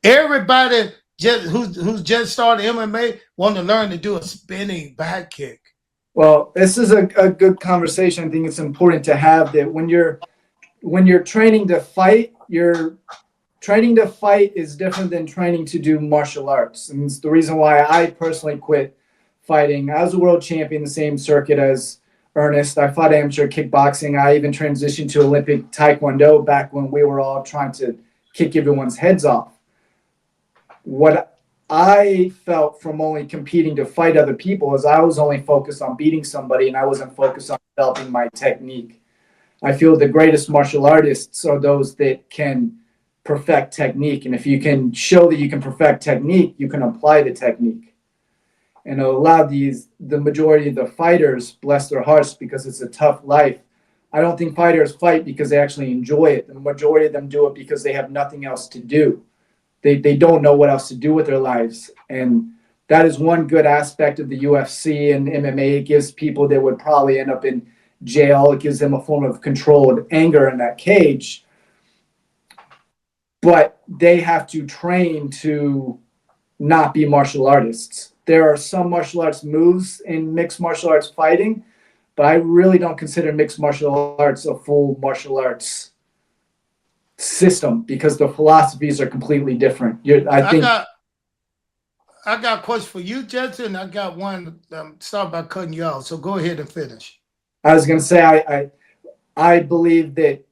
Everybody who's just started MMA want to learn to do a spinning back kick. Well, this is a good conversation. I think it's important to have that when you're training to fight, training to fight is different than training to do martial arts. And it's the reason why I personally quit fighting. I was a world champion, the same circuit as Ernest. I fought amateur kickboxing. I even transitioned to Olympic Taekwondo back when we were all trying to kick everyone's heads off. What I felt from only competing to fight other people is I was only focused on beating somebody and I wasn't focused on developing my technique. I feel the greatest martial artists are those that can perfect technique. And if you can show that you can perfect technique, you can apply the technique. And a lot of the majority of the fighters, bless their hearts, because it's a tough life. I don't think fighters fight because they actually enjoy it. The majority of them do it because they have nothing else to do. They don't know what else to do with their lives. And that is one good aspect of the UFC and MMA. It gives people that would probably end up in jail. It gives them a form of controlled anger in that cage. But they have to train to not be martial artists. There are some martial arts moves in mixed martial arts fighting, but I really don't consider mixed martial arts a full martial arts system because the philosophies are completely different. I got a question for you, Jetson. I got one. Sorry about cutting you off. So go ahead and finish. I was going to say, I believe that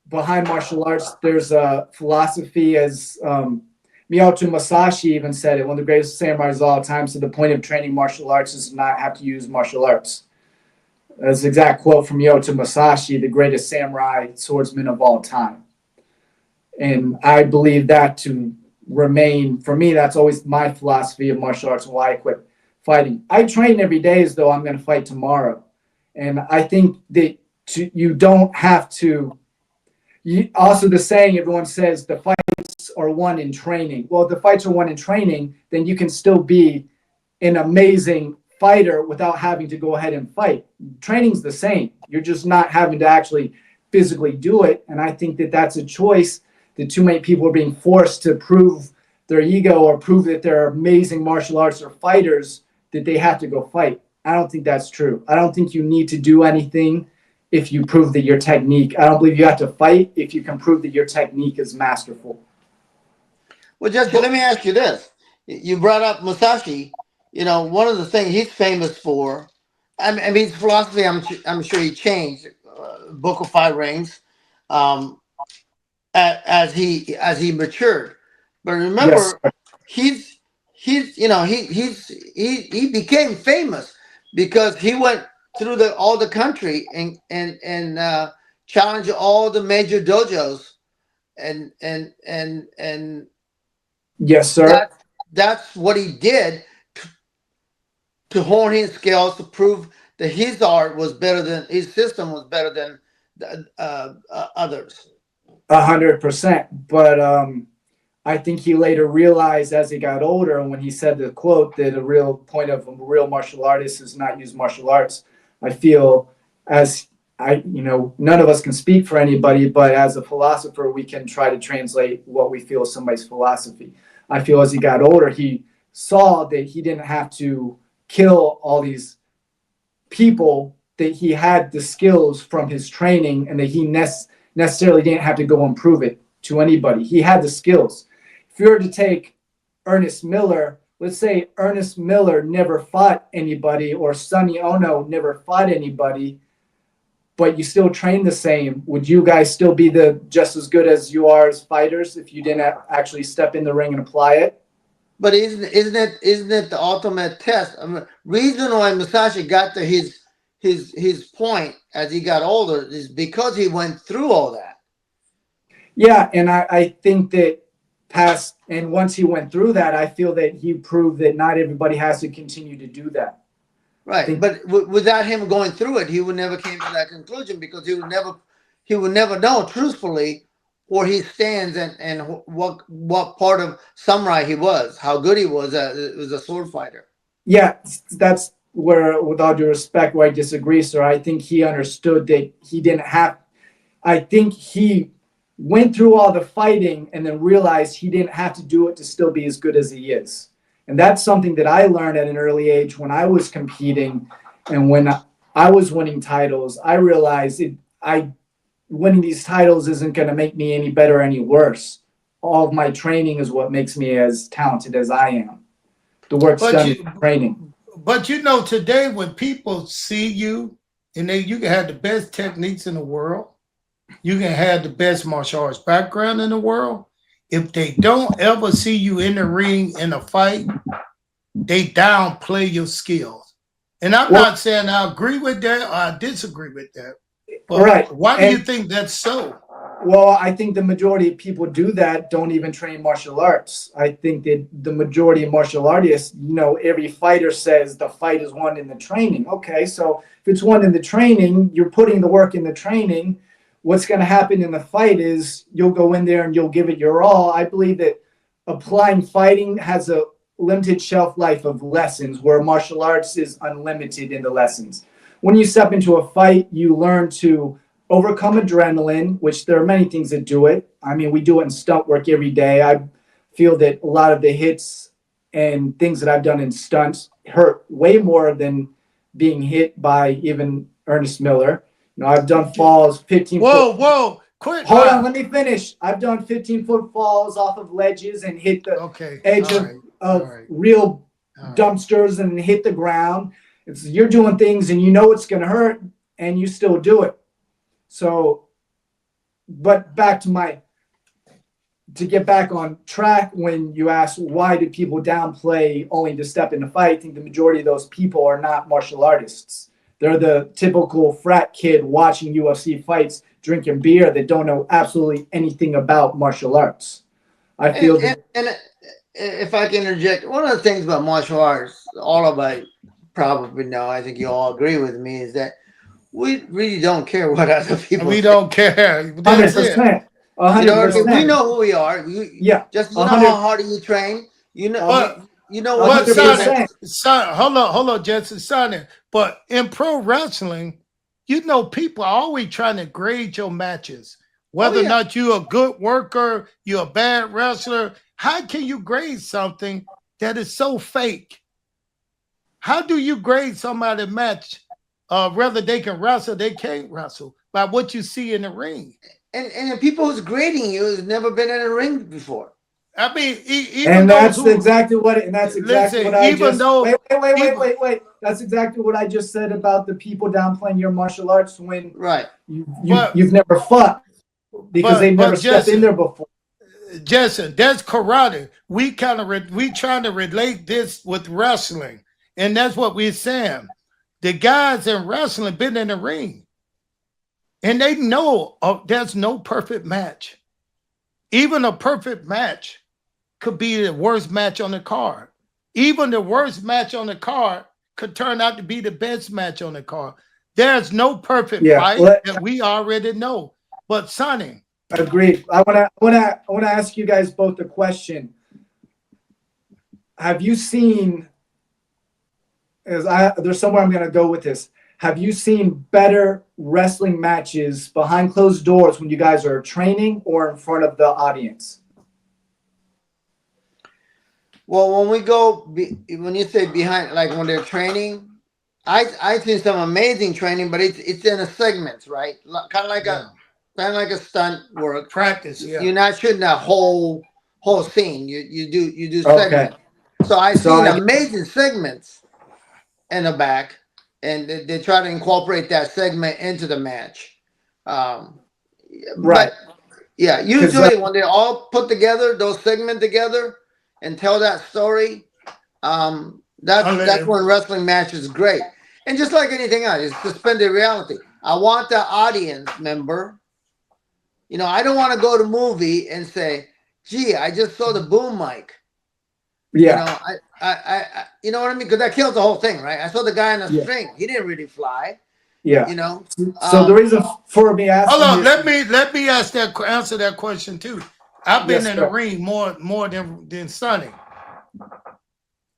behind martial arts, there's a philosophy, as Miyamoto Musashi even said it, one of the greatest samurais of all time. So the point of training martial arts is to not have to use martial arts. That's an exact quote from Miyamoto Musashi, the greatest samurai swordsman of all time. And I believe that to remain, for me, that's always my philosophy of martial arts and why I quit fighting. I train every day as though I'm going to fight tomorrow. And I think that you don't have to. Also, the saying everyone says the fights are won in training. Well, if the fights are won in training, then you can still be an amazing fighter without having to go ahead and fight. Training's the same. You're just not having to actually physically do it. And I think that that's a choice that too many people are being forced to prove their ego or prove that they're amazing martial arts or fighters, that they have to go fight. I don't think that's true. I don't think you need to do anything if you prove that your technique. I don't believe you have to fight if you can prove that your technique is masterful. Well, Jesse, let me ask you this. You brought up Musashi. You know, one of the things he's famous for, I mean his philosophy, I'm sure he changed, Book of Five Rings, um, as he matured. But Yes, remember, he's he became famous because he went through all the country and challenged all the major dojos and yes, sir. that's what he did to hone his skills to prove that his art was better than his system was better than others. 100%. But I think he later realized as he got older, and when he said the quote that a real point of a real martial artist is not use martial arts. I feel none of us can speak for anybody, but as a philosopher, we can try to translate what we feel is somebody's philosophy. I feel as he got older, he saw that he didn't have to kill all these people, that he had the skills from his training and that he necessarily didn't have to go and prove it to anybody. He had the skills. If you were to take Ernest Miller, let's say Ernest Miller never fought anybody or Sonny Onoo never fought anybody, but you still train the same. Would you guys still be just as good as you are as fighters if you didn't actually step in the ring and apply it? But isn't it the ultimate test? I mean, reason why Musashi got to his point as he got older is because he went through all that. Yeah, and I think that once he went through that, I feel that he proved that not everybody has to continue to do that. Right, but without him going through it, he would never came to that conclusion because he would never know truthfully where he stands and what part of samurai he was, how good he was as a sword fighter. Yeah, that's where, with all due respect, where I disagree, sir. I think he understood that he didn't have. I think he went through all the fighting and then realized he didn't have to do it to still be as good as he is. And that's something that I learned at an early age when I was competing and when I was winning titles. I realized winning these titles isn't going to make me any better or any worse. All of my training is what makes me as talented as I am. The work's done in training. But you know, today when people see you and you can have the best techniques in the world, you can have the best martial arts background in the world. If they don't ever see you in the ring in a fight, they downplay your skills. And I'm not saying I agree with that or I disagree with that. But right. Why do you think that's so? Well, I think the majority of people do that don't even train martial arts. I think that the majority of martial artists, every fighter says the fight is won in the training. Okay, so if it's won in the training, you're putting the work in the training. What's going to happen in the fight is you'll go in there and you'll give it your all. I believe that applying fighting has a limited shelf life of lessons, where martial arts is unlimited in the lessons. When you step into a fight, you learn to overcome adrenaline, which there are many things that do it. I mean, we do it in stunt work every day. I feel that a lot of the hits and things that I've done in stunts hurt way more than being hit by even Ernest Miller. I've done falls 15 Whoa. Quit. Hold on, let me finish. I've done 15-foot falls off of ledges and hit the Okay. edge All of, right. of All right. real All right. dumpsters and hit the ground. You're doing things and you know it's going to hurt and you still do it. So, but back to get back on track, when you ask why do people downplay only to step in a fight, I think the majority of those people are not martial artists. They're the typical frat kid watching UFC fights, drinking beer, that don't know absolutely anything about martial arts. I feel and if I can interject, one of the things about martial arts, all of us probably know, I think you all agree with me, is that we really don't care what other people We say. don't care. That's it. 100%. You know what I mean? 100%. We know who we are. Yeah. Just you know 100. how hard you train. You know But you know what but you feel. 100%. son, hold on, Jesse, Sonny. But in pro wrestling, you know, people are always trying to grade your matches. Whether or yeah. not you're a good worker, you're a bad wrestler. How can you grade something that is so fake? How do you grade somebody's match? Whether they can wrestle, they can't wrestle by what you see in the ring. And the people who's grading you has never been in a ring before. I mean, even And those that's who exactly what and that's exactly listen, what I even just though wait. That's exactly what I just said about the people downplaying your martial arts when Right. you've never fought because they've never stepped in there before. Jessen, that's karate. We kind of we trying to relate this with wrestling, and that's what we're saying. The guys in wrestling been in the ring, and they know there's no perfect match. Even a perfect match could be the worst match on the card. Even the worst match on the card could turn out to be the best match on the card. There's no perfect fight that we already know. But Sonny, agreed. I wanna ask you guys both a question. Have you seen? There's somewhere I'm gonna go with this. Have you seen better wrestling matches behind closed doors when you guys are training or in front of the audience? Well, when we go, when you say behind, like when they're training, I seen some amazing training, but it's in a segments, right? Kind of like a stunt work practice. Yeah, you're not shooting that whole scene. You do segments. So I've seen amazing segments in the back, and they try to incorporate that segment into the match. Right. But yeah, usually when they're all put together, those segments together, and tell that story, that's when wrestling match is great. And just like anything else, it's suspended reality. I want the audience member. You know, I don't want to go to movie and say, "Gee, I just saw the boom mic." Yeah. You know, I you know what I mean? Because that kills the whole thing, right? I saw the guy on the string; he didn't really fly. Yeah. You know. So the reason for me asking, hold on, let me answer that question too. I've been in the ring more than Sonny.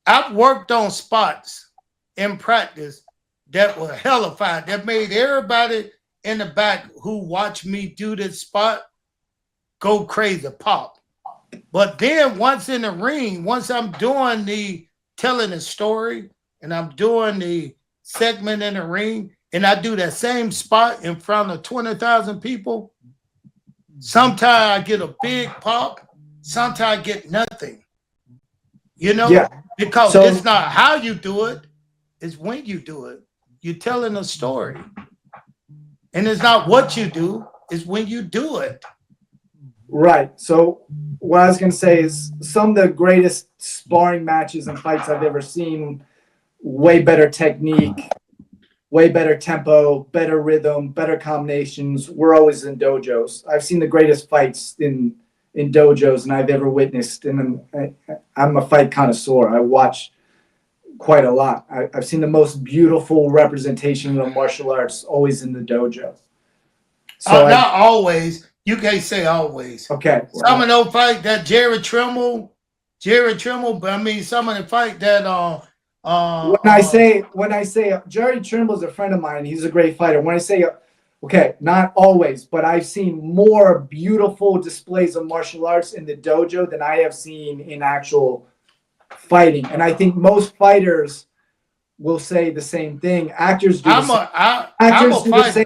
I've worked on spots in practice that were hellified, that made everybody in the back who watched me do this spot go crazy, pop. But then once in the ring, once I'm doing telling the story and I'm doing the segment in the ring, and I do that same spot in front of 20,000 people, sometimes I get a big pop, sometimes I get nothing. You know, because it's not how you do it, it's when you do it. You're telling a story. And it's not what you do, it's when you do it. Right. So what I was going to say is some of the greatest sparring matches and fights I've ever seen, way better technique, way better tempo, better rhythm, better combinations, were always in dojos. I've seen the greatest fights in dojos and I've ever witnessed. And I'm a fight connoisseur. I watch quite a lot. I've seen the most beautiful representation of martial arts always in the dojo. So not always. You can't say always. Okay. Some of those fights that Jerry Trimble, but I mean some of the fight that when I say Jerry Trimble's a friend of mine, he's a great fighter. When I say okay, not always, but I've seen more beautiful displays of martial arts in the dojo than I have seen in actual fighting. And I think most fighters will say the same thing. Actors do the same.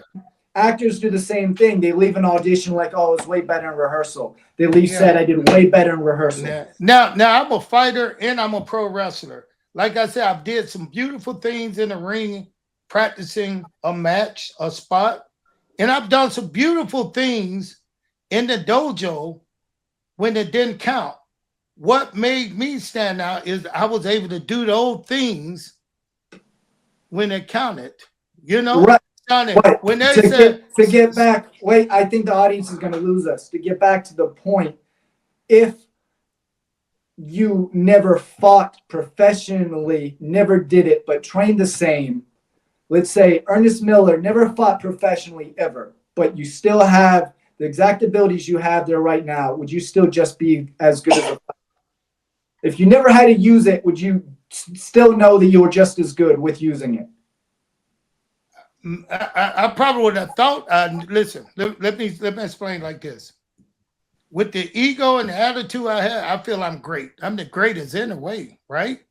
Actors do the same thing. They leave an audition like, oh, it was way better in rehearsal. They leave Yeah. said I did way better in rehearsal. Now I'm a fighter and I'm a pro wrestler. Like I said, I did some beautiful things in the ring, practicing a match, a spot, and I've done some beautiful things in the dojo when it didn't count. What made me stand out is I was able to do those things when it counted. You know, Right. But when they to said get back, wait, I think the audience is going to lose us. To get back to the point, if you never fought professionally, never did it, but trained the same, let's say Ernest Miller never fought professionally ever, but you still have the exact abilities you have there right now, would you still just be as good as a fighter? If you never had to use it, would you still know that you were just as good with using it? I probably would have thought. Listen, let me explain like this. With the ego and the attitude I had, I feel I'm great. I'm the greatest in a way, right?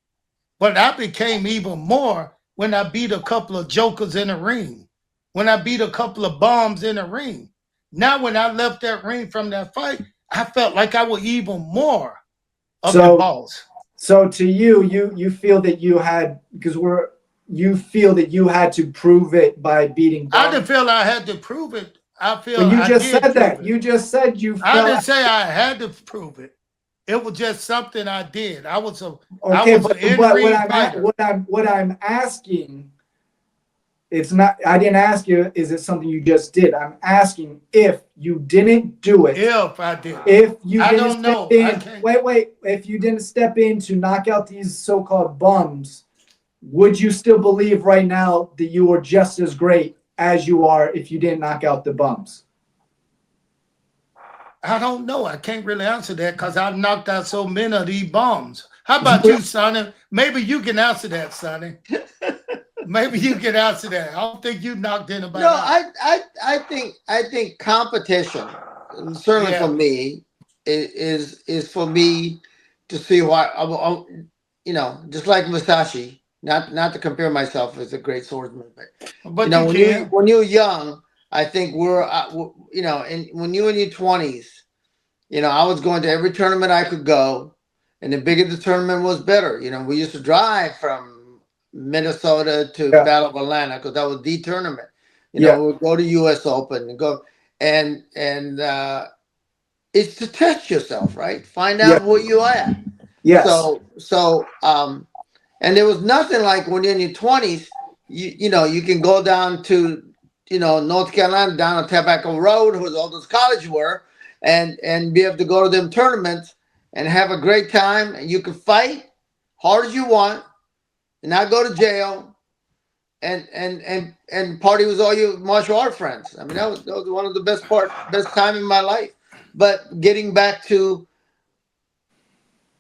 But I became even more when I beat a couple of jokers in the ring, when I beat a couple of bombs in the ring. Now, when I left that ring from that fight, I felt like I was even more of the boss. So to you feel that you had, because you feel that you had to prove it by beating bombs. I didn't feel I had to prove it. I feel But you I just did said that. prove it. You just said you felt. I didn't say I had to prove it. It was just something I did. I was an in-ring fighter. What I'm asking, it's not. I didn't ask you. Is it something you just did? I'm asking if you didn't do it. If I did. If you I didn't don't step know. in. Wait. If you didn't step in to knock out these so-called bums, would you still believe right now that you were just as great as you are if you didn't knock out the bums? I don't know. I can't really answer that because I've knocked out so many of these bombs. How about you, Sonny? Maybe you can answer that, Sonny. Maybe you can answer that. I don't think you knocked anybody out. I think competition, certainly for me, is for me to see why, just like Musashi. Not to compare myself as a great swordsman, but when you're young, I think and when you're in your 20s, I was going to every tournament I could go, and the bigger the tournament was better. We used to drive from Minnesota to Battle of Atlanta because that was the tournament. We'd go to U.S. Open and go, and it's to test yourself, right? Find out where you at. Yes. And there was nothing like when you're in your 20s, you can go down to, North Carolina, down on Tobacco Road, where all those colleges were, and be able to go to them tournaments and have a great time. And you can fight hard as you want and not go to jail and party with all your martial art friends. I mean, that was one of the best time in my life. But getting back to,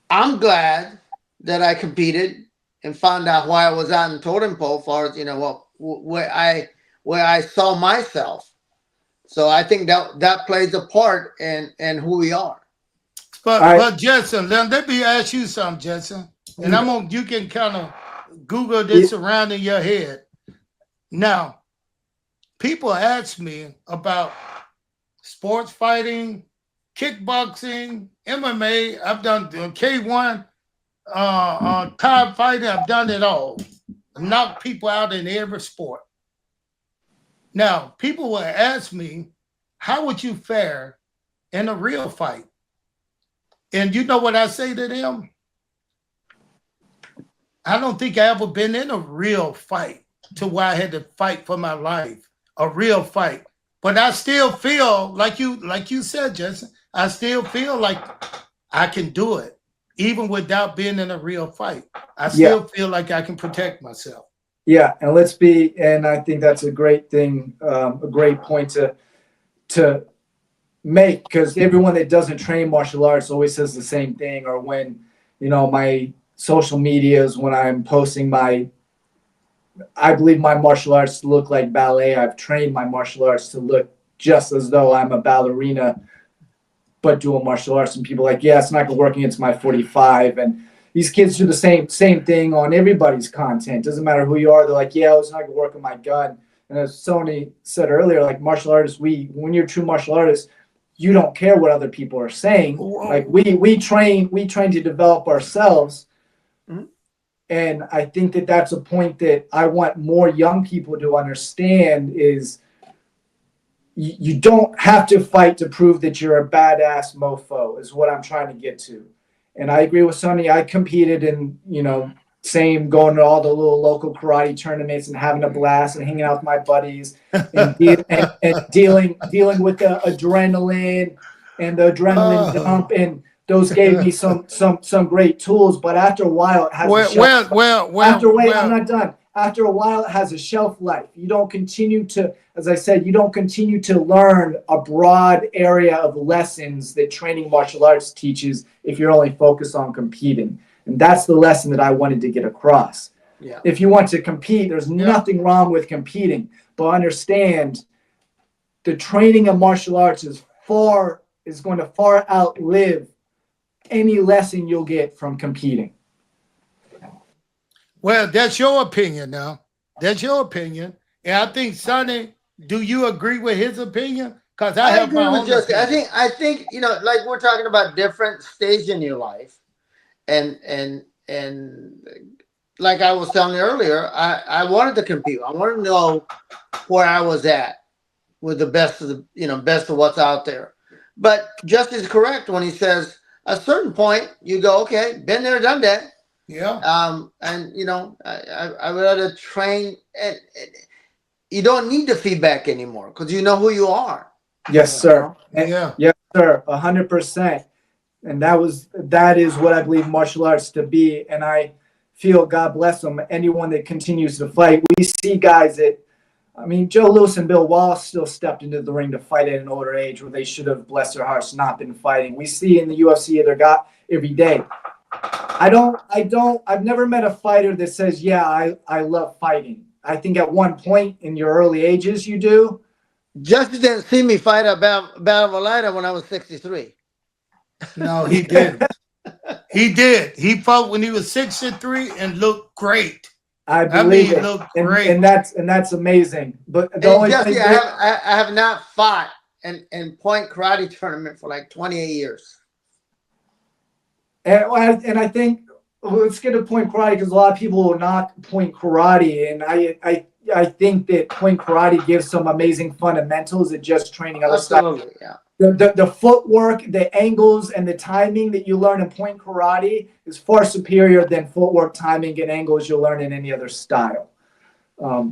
I'm glad that I competed and found out why I was out in totem pole, as far as where I saw myself. So I think that plays a part in who we are. But Jessen, let me ask you something, Jessen, and you can kind of Google this around in your head. Now, people ask me about sports fighting, kickboxing, MMA. I've done K1. Time fighting, I've done it all. Knocked people out in every sport. Now, people will ask me, how would you fare in a real fight? And you know what I say to them? I don't think I ever been in a real fight to where I had to fight for my life, a real fight. But I still feel like you said, Jessen, I still feel like I can do it. Even without being in a real fight, I still feel like I can protect myself. Yeah, and I think that's a great thing, a great point to make, because everyone that doesn't train martial arts always says the same thing. Or when, my social medias, when I'm posting I believe my martial arts look like ballet. I've trained my martial arts to look just as though I'm a ballerina, but doing martial arts. And people are like, it's not gonna work against my 45. And these kids do the same thing on everybody's content. Doesn't matter who you are. They're like, it's not gonna work on my gun. And as Sonny said earlier, like martial artists, when you're a true martial artist, you don't care what other people are saying. Like we train to develop ourselves. Mhm. And I think that that's a point that I want more young people to understand is you don't have to fight to prove that you're a badass mofo is what I'm trying to get to. And I agree with Sonny. I competed in, same going to all the little local karate tournaments and having a blast and hanging out with my buddies and, and dealing with the adrenaline and the adrenaline dump, and those gave me some great tools. But after a while, it has I'm not done. After a while, it has a shelf life. You don't continue to, as I said, you don't continue to learn a broad area of lessons that training martial arts teaches if you're only focused on competing. And that's the lesson that I wanted to get across. Yeah. If you want to compete, there's nothing wrong with competing, but understand the training of martial arts is going to far outlive any lesson you'll get from competing. Well, that's your opinion now. That's your opinion. And I think, Sonny, do you agree with his opinion? Because I have agree my with own Jesse. opinion. I think like we're talking about different stage in your life, and like I was telling you earlier, I wanted to compete. I wanted to know where I was at with the best of the best of what's out there. But Jesse's correct when he says at a certain point you go, okay, been there, done that. Yeah. And I would rather train, and you don't need the feedback anymore because you know who you are. Yes, sir. Yeah. Yes, sir. 100%. And that is what I believe martial arts to be. And I feel, God bless them, anyone that continues to fight. We see guys Joe Louis and Bill Wallace still stepped into the ring to fight at an older age where they should have, bless their hearts, not been fighting. We see in the UFC every day. I've never met a fighter that says, yeah, I love fighting. I think at one point in your early ages, you do. Jesse didn't see me fight a battle of Valida when I was 63. No, he didn't. He did. He fought when he was 63 and looked great. I believe it. Looked great. And that's amazing. But Jesse, I have not fought in point karate tournament for like 28 years. And I think let's get to point karate because a lot of people will knock point karate, and I think that point karate gives some amazing fundamentals at just training other stuff. Absolutely, yeah. The footwork, the angles, and the timing that you learn in point karate is far superior than footwork, timing, and angles you'll learn in any other style. But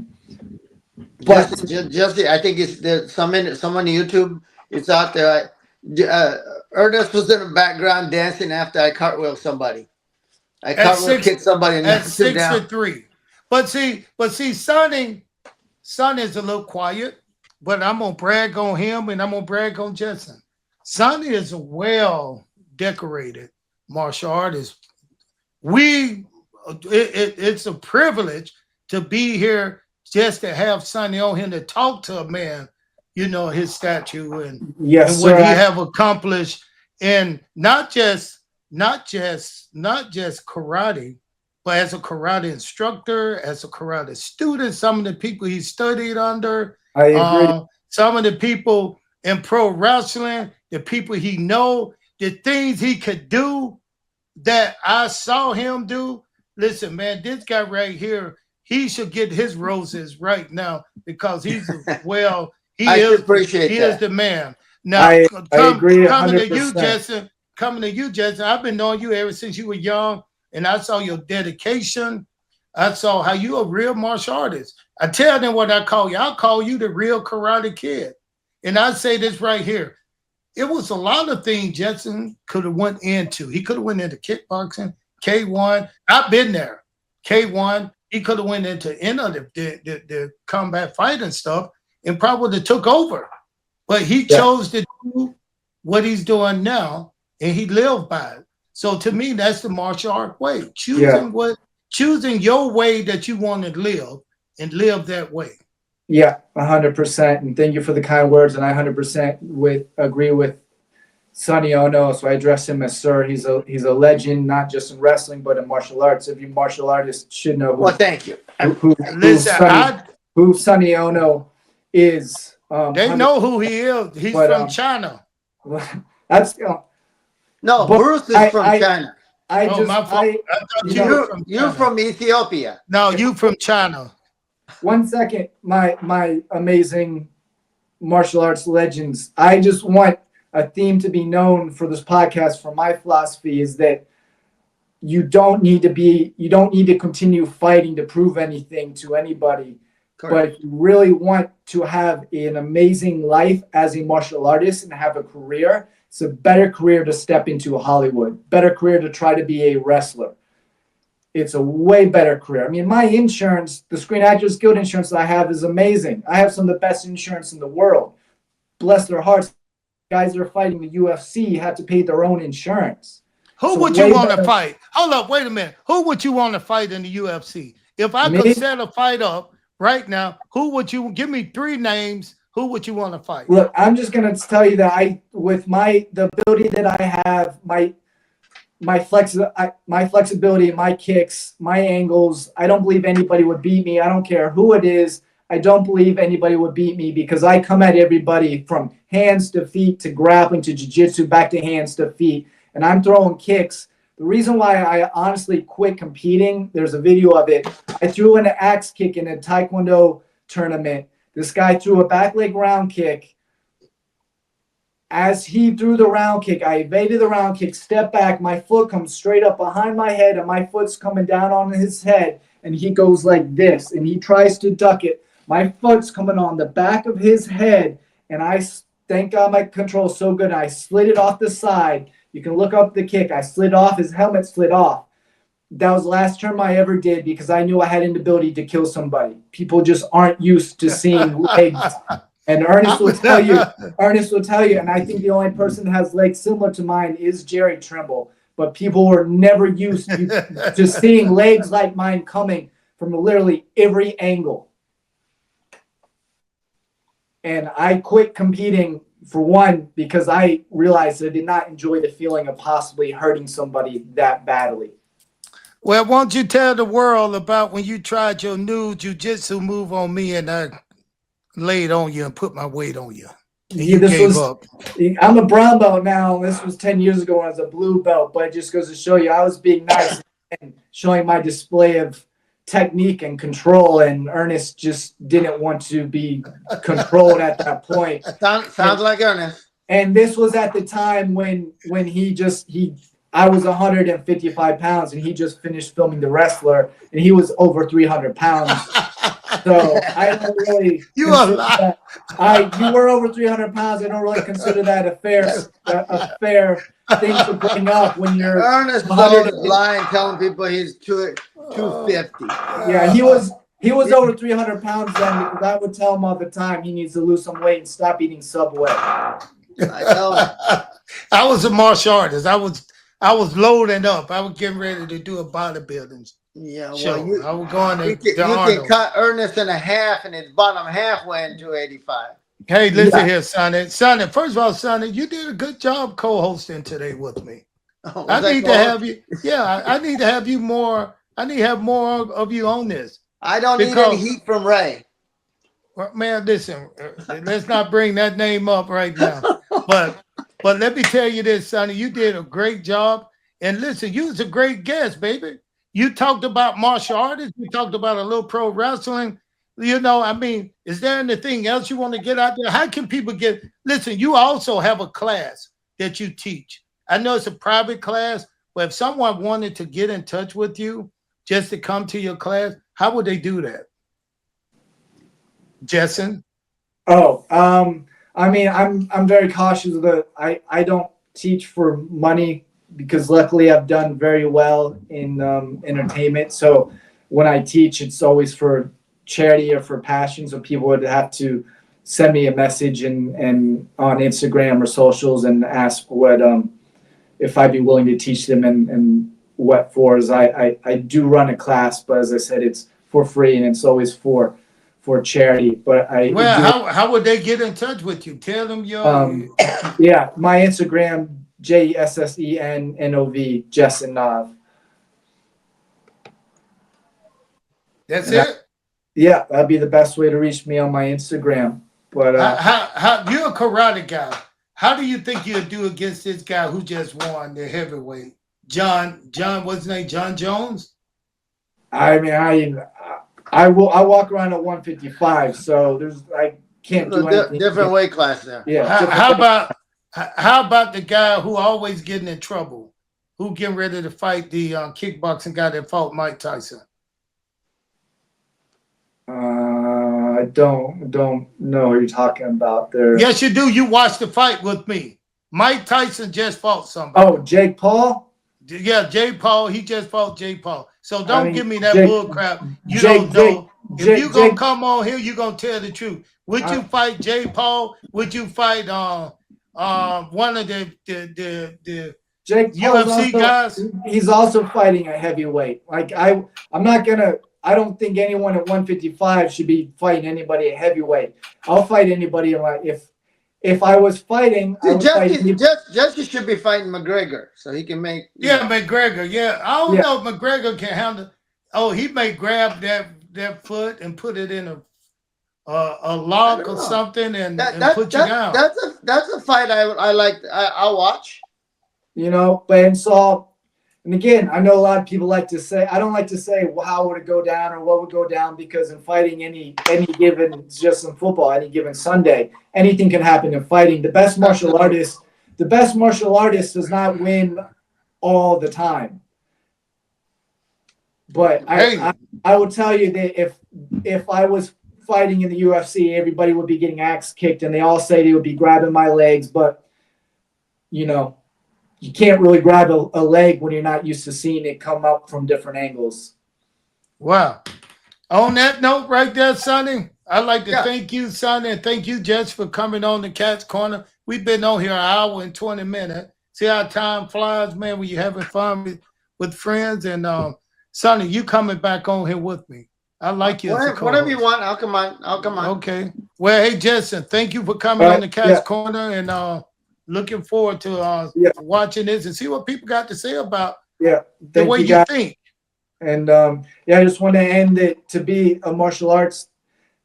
Jesse, I think there's some on YouTube. It's out there. Ernest was in the background dancing after I cartwheeled somebody. I cartwheel kicked somebody and at knocked him down. 63. But see, Sonny is a little quiet, but I'm gonna brag on him and I'm gonna brag on Jessen. Sonny is a well decorated martial artist. It's a privilege to be here just to have Sonny on here to talk to a man, his statue and what he have accomplished, and not just karate, but as a karate instructor, as a karate student, some of the people he studied under, I agree. some of the people in pro wrestling, the people he know, the things he could do that I saw him do. Listen, man, this guy right here, he should get his roses right now because he's he is the man. Now, I agree 100%. Coming to you, Jessen, I've been knowing you ever since you were young, and I saw your dedication. I saw how you a real martial artist. I tell them what I call you. I call you the real Karate Kid. And I say this right here. It was a lot of things Jessen could have went into. He could have went into kickboxing, K1. I've been there. K1. He could have went into any of the combat fighting stuff and probably took over. But he chose to do what he's doing now, and he lived by it. So to me, that's the martial art way. Choosing your way that you want to live and live that way. Yeah, 100%. And thank you for the kind words. And I 100% agree with Sonny Onoo. So I address him as sir. He's a legend, not just in wrestling, but in martial arts. Every martial artist should know thank you. who who Sonny Onoo is. They know who he is. He's from China. That's No, but Bruce is from China. My fault. I thought you were from You're China. from Ethiopia. No, you from China. 1 second, my amazing martial arts legends. I just want a theme to be known for this podcast. For my philosophy is that you don't need to continue fighting to prove anything to anybody. Correct. But if you really want to have an amazing life as a martial artist and have a career, it's a better career to step into Hollywood, better career to try to be a wrestler. It's a way better career. I mean, my insurance, the Screen Actors Guild insurance that I have is amazing. I have some of the best insurance in the world. Bless their hearts. Guys that are fighting the UFC have to pay their own insurance. Who would you want to fight? Hold up, wait a minute. Who would you want to fight in the UFC? If I could set a fight up right now, who would you give me 3 names? Who would you want to fight? Look, I'm just gonna tell you that with the ability that I have, my flexibility, my kicks, my angles, I don't believe anybody would beat me. I don't care who it is. I don't believe anybody would beat me because I come at everybody from hands to feet to grappling to jiu-jitsu, back to hands to feet, and I'm throwing kicks. The reason why I honestly quit competing, there's a video of it. I threw an axe kick in a Taekwondo tournament. This guy threw a back leg round kick. As he threw the round kick, I evaded the round kick, step back, my foot comes straight up behind my head, and my foot's coming down on his head, and he goes like this, and he tries to duck it. My foot's coming on the back of his head, and I thank God my control's so good, I slid it off the side. You can look up the kick. I slid off, his helmet slid off. That was the last term I ever did because I knew I had an ability to kill somebody. People just aren't used to seeing legs. And Ernest will tell you, and I think the only person that has legs similar to mine is Jerry Trimble. But people were never used to seeing legs like mine coming from literally every angle. And I quit competing, for one, because I realized I did not enjoy the feeling of possibly hurting somebody that badly. Well, won't you tell the world about when you tried your new jiu-jitsu move on me and I laid on you and put my weight on you? And you gave up. I'm a brown belt now. This was 10 years ago when I was a blue belt, but it just goes to show you I was being nice and showing my display of technique and control, and Ernest just didn't want to be controlled at that point. Sounds like Ernest. And this was at the time when I was 155 pounds and he just finished filming The Wrestler and he was over 300 pounds. So I don't really you were over 300 pounds. I don't really consider that a fair thing to bring up when you're Ernest is lying, telling people he's 250. Yeah, he was over 300 pounds then because I would tell him all the time he needs to lose some weight and stop eating Subway. I know. I was a martial artist. I was loading up. I was getting ready to do a bodybuilding show. Well, I was going to you can cut Ernest in a half and his bottom half weighing 285. Hey, listen here, Sonny. Sonny, first of all, Sonny, you did a good job co-hosting today with me. Oh, I need to have you. Yeah, I need to have you more. I need to have more of you on this. I don't need any heat from Ray. Well, man, listen, let's not bring that name up right now. But let me tell you this, Sonny, you did a great job. And listen, you was a great guest, baby. You talked about martial artists. You talked about a little pro wrestling. You know, I mean, is there anything else you want to get out there? How can people get, listen, you also have a class that you teach. I know it's a private class, but if someone wanted to get in touch with you just to come to your class, how would they do that? Jessen? Oh, I mean, I'm very cautious of I don't teach for money because luckily I've done very well in entertainment. So when I teach, it's always for charity or for passion. So people would have to send me a message and on Instagram or socials and ask what if I'd be willing to teach them and what for. Is I do run a class, but as I said, it's for free and it's always for charity. But how would they get in touch with you? Tell them your yeah, my Instagram, JESSENNOV, Jessen Nov. That's it? Yeah, that'd be the best way to reach me on my Instagram. But How you're a karate guy? How do you think you'll do against this guy who just won the heavyweight? John, what's his name? John Jones. I mean, I walk around at 155, so I can't do anything. Different weight class there. Yeah. How about the guy who always getting in trouble, who getting ready to fight the kickboxing guy that fought Mike Tyson? I don't know who you're talking about there. Yes, you do. You watched the fight with me. Mike Tyson just fought somebody. Oh, Jake Paul? Yeah, Jay Paul. He just fought Jay Paul. So don't give me that bull crap. You don't know. If you're going to come on here, you're going to tell the truth. Would you fight Jay Paul? Would you fight one of the Jake UFC guys? He's also fighting a heavyweight. Like I'm not gonna. I don't think anyone at 155 should be fighting anybody at heavyweight. I'll fight anybody. If I was fighting, Jesse should be fighting McGregor, so he can make. Yeah, McGregor. Yeah, I don't know if McGregor can handle. Oh, he may grab that foot and put it in a lock or something and put you down. That's a fight I like. I'll watch. You know, and again, I know a lot of people like to say, I don't like to say, well, how would it go down or what would go down, because in fighting any given, it's just in football, any given Sunday, anything can happen in fighting. The best martial artist does not win all the time. But I will tell you that if I was fighting in the UFC, everybody would be getting axe kicked, and they all say they would be grabbing my legs, but you know, you can't really grab a leg when you're not used to seeing it come up from different angles. Wow. On that note right there, Sonny, I'd like to thank you, Sonny, and thank you, Jess, for coming on the Cat's Corner. We've been on here an hour and 20 minutes. See how time flies, man, when you're having fun with friends. And Sonny, you coming back on here with me. I like you. Whatever you want, I'll come on. Okay. Well, hey, Jessen, thank you for coming on the Cat's Corner, and looking forward to watching this and see what people got to say about the way you think. And I just want to end it. To be a martial arts,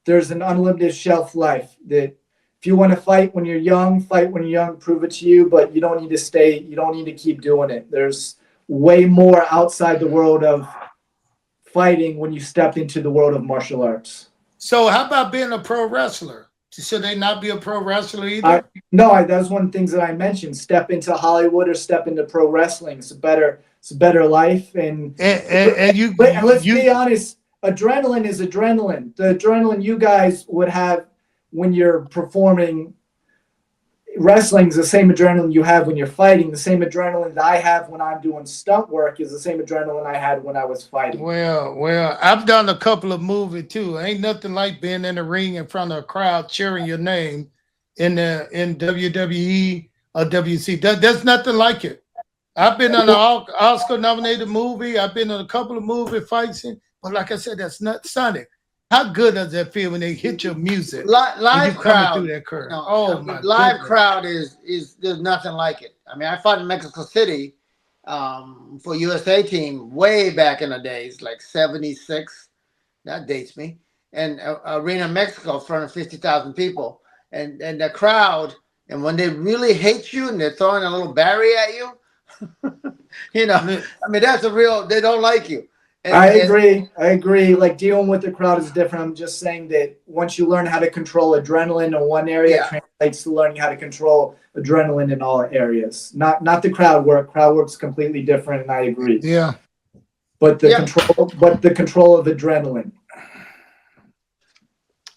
there's an unlimited shelf life. That if you want to fight when you're young, prove it to you, but you don't need to keep doing it. There's way more outside the world of fighting when you step into the world of martial arts. So how about being a pro wrestler? Should they not be a pro wrestler either? That's one of the things that I mentioned. Step into Hollywood or step into pro wrestling. It's a better life. And let's be honest, adrenaline is adrenaline. The adrenaline you guys would have when you're performing wrestling is the same adrenaline you have when you're fighting. The same adrenaline that I have when I'm doing stunt work is the same adrenaline I had when I was fighting. Well, I've done a couple of movies too. Ain't nothing like being in the ring in front of a crowd cheering your name in WWE or WC. There's nothing like it. I've been in an Oscar-nominated movie. I've been in a couple of movie fights, but like I said, that's not Sonny. How good does that feel when they hit your music? Live crowd through that curve. Live crowd is there's nothing like it. I mean, I fought in Mexico City for USA team way back in the days, like 76. That dates me. And Arena Mexico, in front of 50,000 people, and the crowd. And when they really hate you and they're throwing a little Barry at you, you know, I mean, that's a real. They don't like you. I agree. Like, dealing with the crowd is different. I'm just saying that once you learn how to control adrenaline in one area, it translates to learning how to control adrenaline in all areas. Not the crowd work. Crowd work's completely different, and I agree. Yeah. But the control of adrenaline.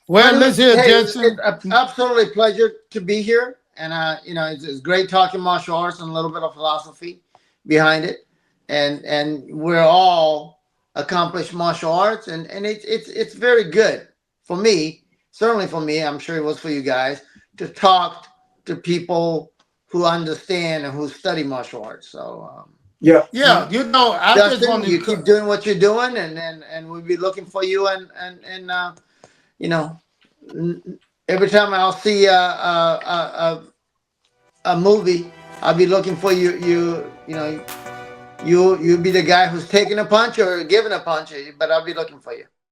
Well, let's hear Jessen. It's an absolutely pleasure to be here, and it's great talking martial arts and a little bit of philosophy behind it, and we're all accomplished martial arts, and it's very good for me, certainly for me, I'm sure it was for you guys, to talk to people who understand and who study martial arts. So you know, I Justin, just want to keep doing what you're doing, and we'll be looking for you, and you know, every time I'll see a movie, I'll be looking for you. You'll be the guy who's taking a punch or giving a punch, but I'll be looking for you.